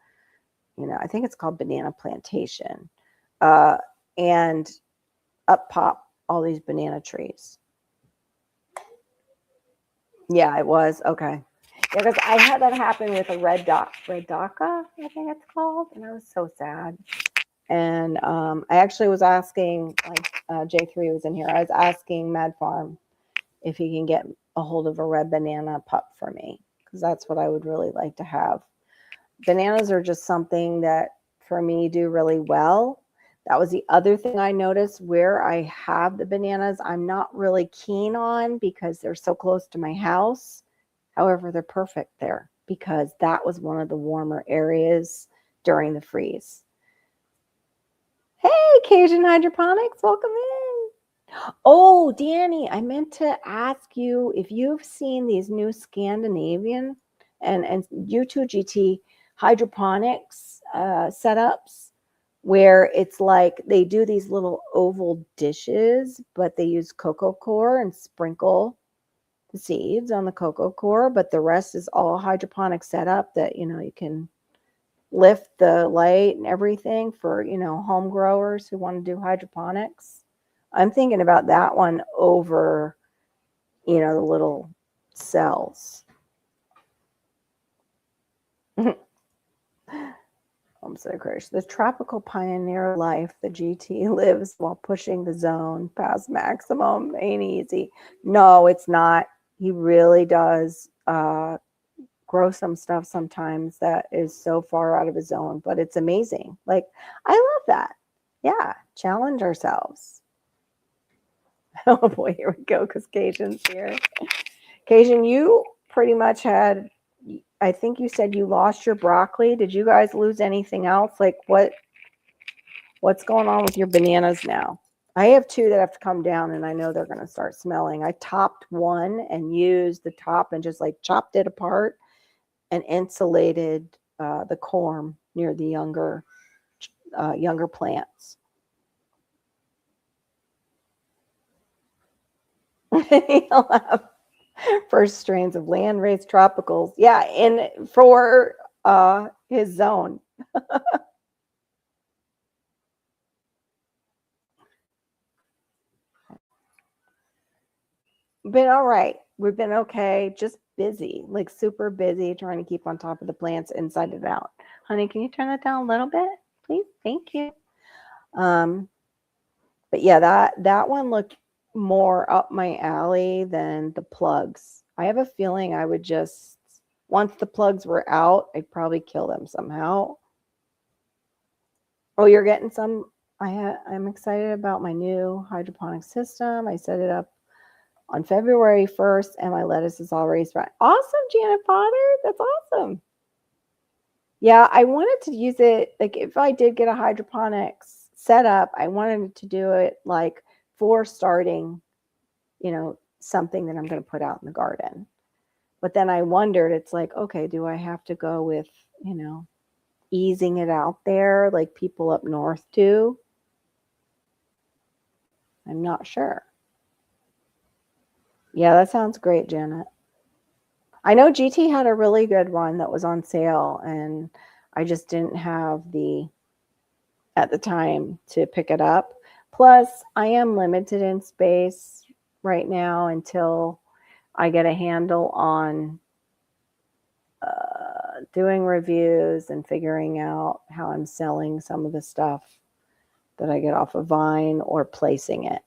I think it's called banana plantation, and up pop all these banana trees. Yeah, it was. Okay. Yeah, because I had that happen with a red daca, I think it's called, and I was so sad. And I actually was asking, like J3 was in here, I was asking Mad Farm if he can get a hold of a red banana pup for me, because that's what I would really like to have. Bananas are just something that, for me, do really well. That was the other thing I noticed. Where I have the bananas, I'm not really keen on because they're so close to my house. However, they're perfect there because that was one of the warmer areas during the freeze. Hey, Cajun Hydroponics, welcome in. Oh, Danny, I meant to ask you if you've seen these new Scandinavian and you too, GT, hydroponics setups, where it's like they do these little oval dishes, but they use cocoa core and sprinkle the seeds on the cocoa core, but the rest is all hydroponic setup that, you can lift the light and everything for, home growers who want to do hydroponics. I'm thinking about that one over, the little cells. I'm so crazy. The tropical pioneer life the GT lives while pushing the zone past maximum ain't easy. No, it's not. He really does grow some stuff sometimes that is so far out of his zone, but it's amazing. Like, I love that. Yeah, challenge ourselves. Oh boy, here we go, because Cajun's here. Cajun, you pretty much had, I think you said you lost your broccoli. Did you guys lose anything else? Like, what's going on with your bananas now? I have two that have to come down, and I know they're going to start smelling. I topped one and used the top and just like chopped it apart and insulated the corm near the younger plants. He'll have first strains of land-raised tropicals. Yeah, and for his zone. Been all right. We've been okay. Just busy, like super busy, trying to keep on top of the plants inside and out. Honey, can you turn that down a little bit, please? Thank you. But yeah, that one looked more up my alley than the plugs. I have a feeling I would just, once the plugs were out, I'd probably kill them somehow. Oh, you're getting some. I'm excited about my new hydroponic system. I set it up on February 1st, and my lettuce is already spread. Awesome, Janet Potter. That's awesome. Yeah, I wanted to use it, like if I did get a hydroponics setup, I wanted to do it like for starting, something that I'm going to put out in the garden. But then I wondered, it's like, okay, do I have to go with, easing it out there like people up north do? I'm not sure. Yeah, that sounds great, Janet. I know GT had a really good one that was on sale, and I just didn't have at the time to pick it up. Plus, I am limited in space right now until I get a handle on doing reviews and figuring out how I'm selling some of the stuff that I get off of Vine or placing it.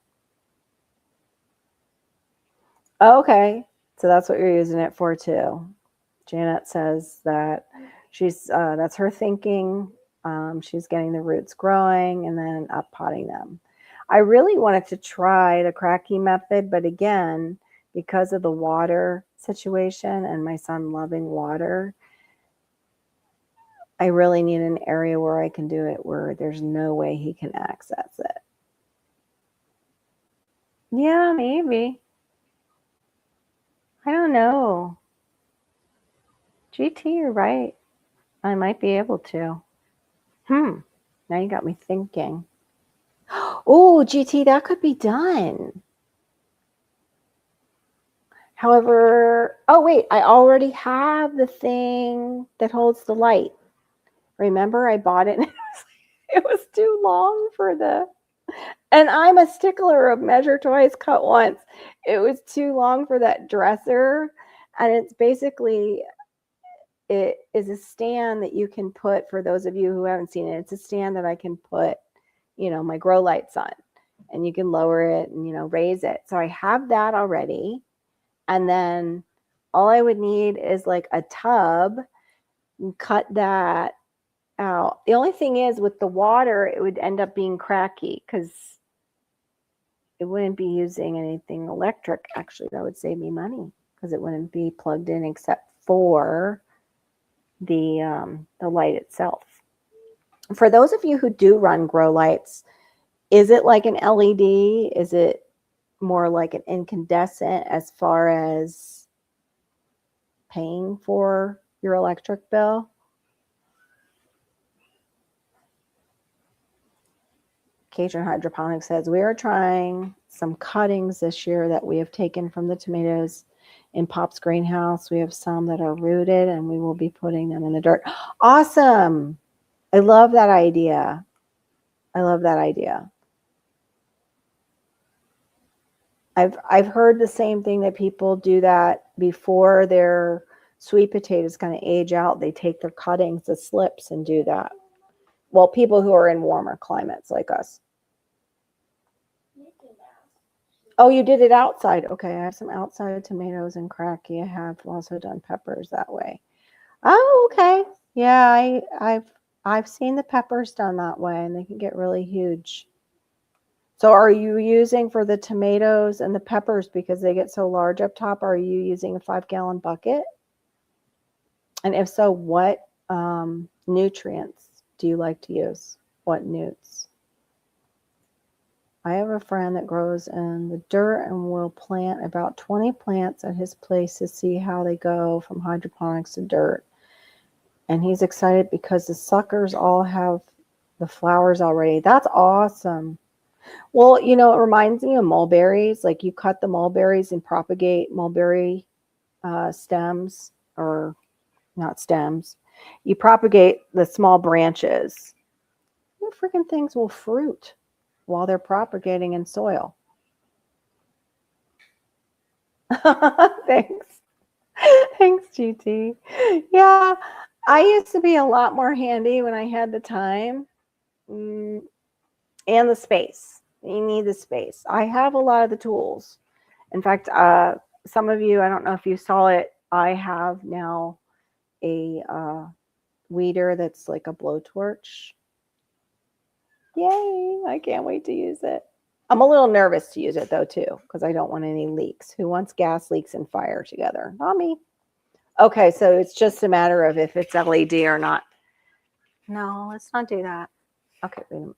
Okay, so that's what you're using it for too. Janet says that that's her thinking. She's getting the roots growing and then up potting them. I really wanted to try the cracky method, but again, because of the water situation and my son loving water, I really need an area where I can do it where there's no way he can access it. Yeah, maybe. I don't know. GT, you're right. I might be able to. Now you got me thinking. Oh, GT, that could be done. However, oh wait, I already have the thing that holds the light. Remember, I bought it and it was too long for and I'm a stickler of measure twice, cut once. It was too long for that dresser. And it's basically, it is a stand that you can put, for those of you who haven't seen it, it's a stand that I can put, my grow lights on. And you can lower it and, raise it. So I have that already. And then all I would need is like a tub and cut that out. The only thing is with the water, it would end up being cracky because it wouldn't be using anything electric. Actually, that would save me money because it wouldn't be plugged in except for the light itself. For those of you who do run grow lights, is it like an LED? Is it more like an incandescent as far as paying for your electric bill? Cajun Hydroponics says, we are trying some cuttings this year that we have taken from the tomatoes in Pop's greenhouse. We have some that are rooted and we will be putting them in the dirt. Awesome. I love that idea. I love that idea. I've heard the same thing, that people do that before their sweet potatoes kind of age out. They take their cuttings, the slips, and do that. Well, people who are in warmer climates like us. Oh, you did it outside. Okay, I have some outside tomatoes and cracky. I have also done peppers that way. Oh, okay. Yeah, I've seen the peppers done that way, and they can get really huge. So are you using, for the tomatoes and the peppers, because they get so large up top, are you using a 5-gallon bucket? And if so, what nutrients do you like to use? What newts? I have a friend that grows in the dirt and will plant about 20 plants at his place to see how they go from hydroponics to dirt. And he's excited because the suckers all have the flowers already. That's awesome. Well, it reminds me of mulberries. Like, you cut the mulberries and propagate mulberry stems, or not stems. You propagate the small branches. What freaking things will fruit while they're propagating in soil? Thanks. Thanks, GT. Yeah, I used to be a lot more handy when I had the time and the space. You need the space. I have a lot of the tools. In fact, some of you, I don't know if you saw it, I have now a weeder that's like a blowtorch. Yay, I can't wait to use it. I'm a little nervous to use it though too, because I don't want any leaks. Who wants gas leaks and fire together? Not me. Okay, so it's just a matter of if it's LED or not. No, let's not do that. Okay, wait a minute.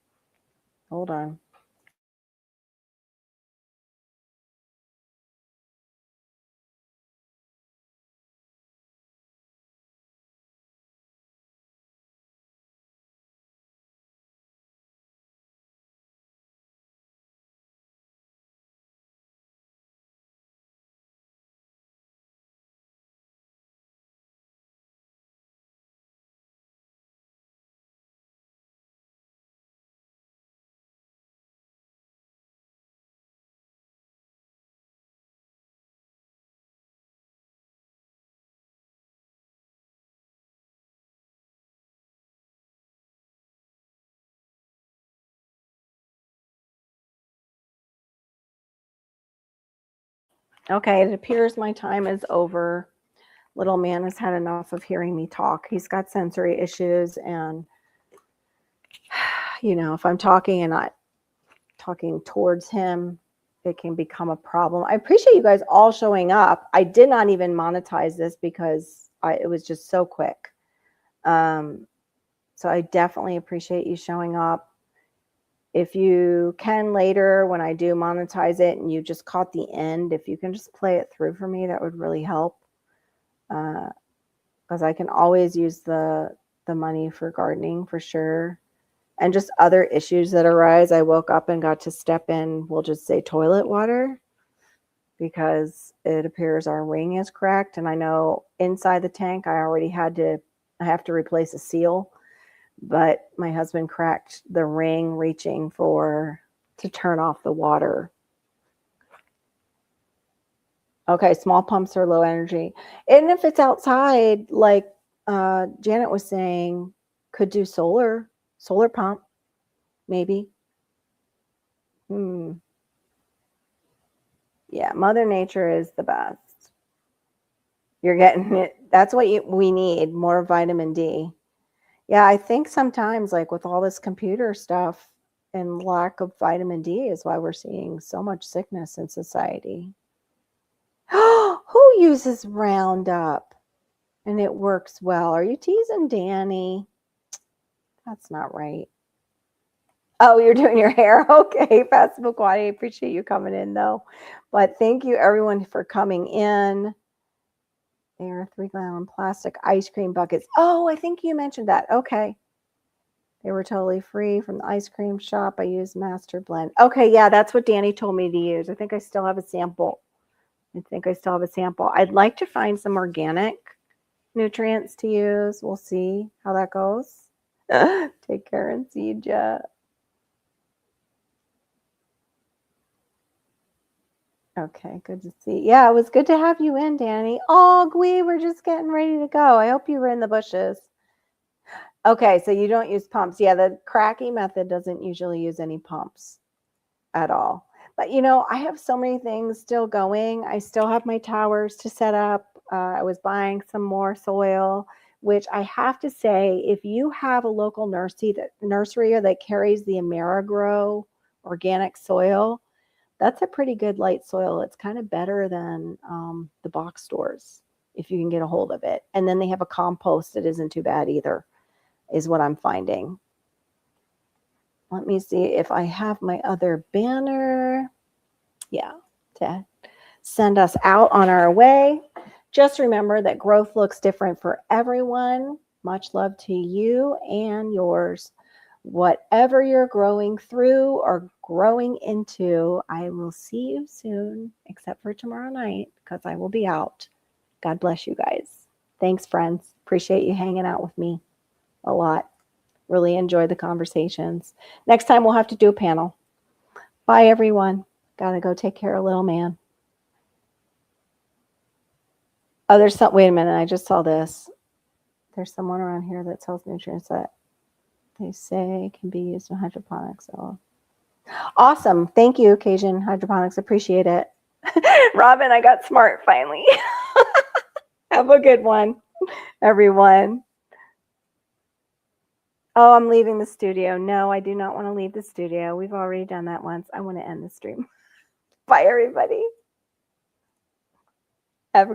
Hold on. Okay, it appears my time is over. Little man has had enough of hearing me talk. He's got sensory issues, and if I'm talking and not talking towards him, it can become a problem. I appreciate you guys all showing up. I did not even monetize this because it was just so quick. So I definitely appreciate you showing up. If you can later, when I do monetize it and you just caught the end, if you can just play it through for me, that would really help. Because I can always use the money for gardening for sure. And just other issues that arise. I woke up and got to step in, we'll just say toilet water, because it appears our ring is cracked. And I know inside the tank, I have to replace a seal, but my husband cracked the ring reaching to turn off the water. Okay, small pumps are low energy. And if it's outside, like Janet was saying, could do solar pump, maybe. Yeah, Mother Nature is the best. You're getting it. That's what we need, more vitamin D. Yeah, I think sometimes, like with all this computer stuff and lack of vitamin D, is why we're seeing so much sickness in society. Who uses Roundup and it works well? Are you teasing Danny? That's not right. Oh, you're doing your hair. Okay, Passamaquoddy. I appreciate you coming in, though. But thank you, everyone, for coming in. They are 3-gallon plastic ice cream buckets. Oh, I think you mentioned that. Okay. They were totally free from the ice cream shop. I used Master Blend. Okay, yeah, that's what Danny told me to use. I think I still have a sample. I'd like to find some organic nutrients to use. We'll see how that goes. Take care and see you, Jet. Okay, good to see. Yeah, it was good to have you in, Danny. Oh, we were just getting ready to go. I hope you were in the bushes. Okay, so you don't use pumps. Yeah, the cracky method doesn't usually use any pumps at all. But I have so many things still going. I still have my towers to set up. I was buying some more soil, which I have to say, if you have a local nursery that carries the AmeriGrow organic soil, that's a pretty good light soil. It's kind of better than the box stores if you can get a hold of it. And then they have a compost that isn't too bad either, is what I'm finding. Let me see if I have my other banner. Yeah, to send us out on our way. Just remember that growth looks different for everyone. Much love to you and yours. Whatever you're growing through or growing into, I will see you soon, except for tomorrow night, because I will be out. God bless you guys. Thanks, friends. Appreciate you hanging out with me a lot. Really enjoy the conversations. Next time we'll have to do a panel. Bye, everyone. Gotta go take care of little man. Oh, wait a minute. I just saw this. There's someone around here that sells nutrients that they say can be used in hydroponics. So awesome. Thank you, Cajun Hydroponics. Appreciate it. Robin, I got smart finally. Have a good one, everyone. Oh, I'm leaving the studio. No, I do not want to leave the studio. We've already done that once. I want to end the stream. Bye, everybody. Have a great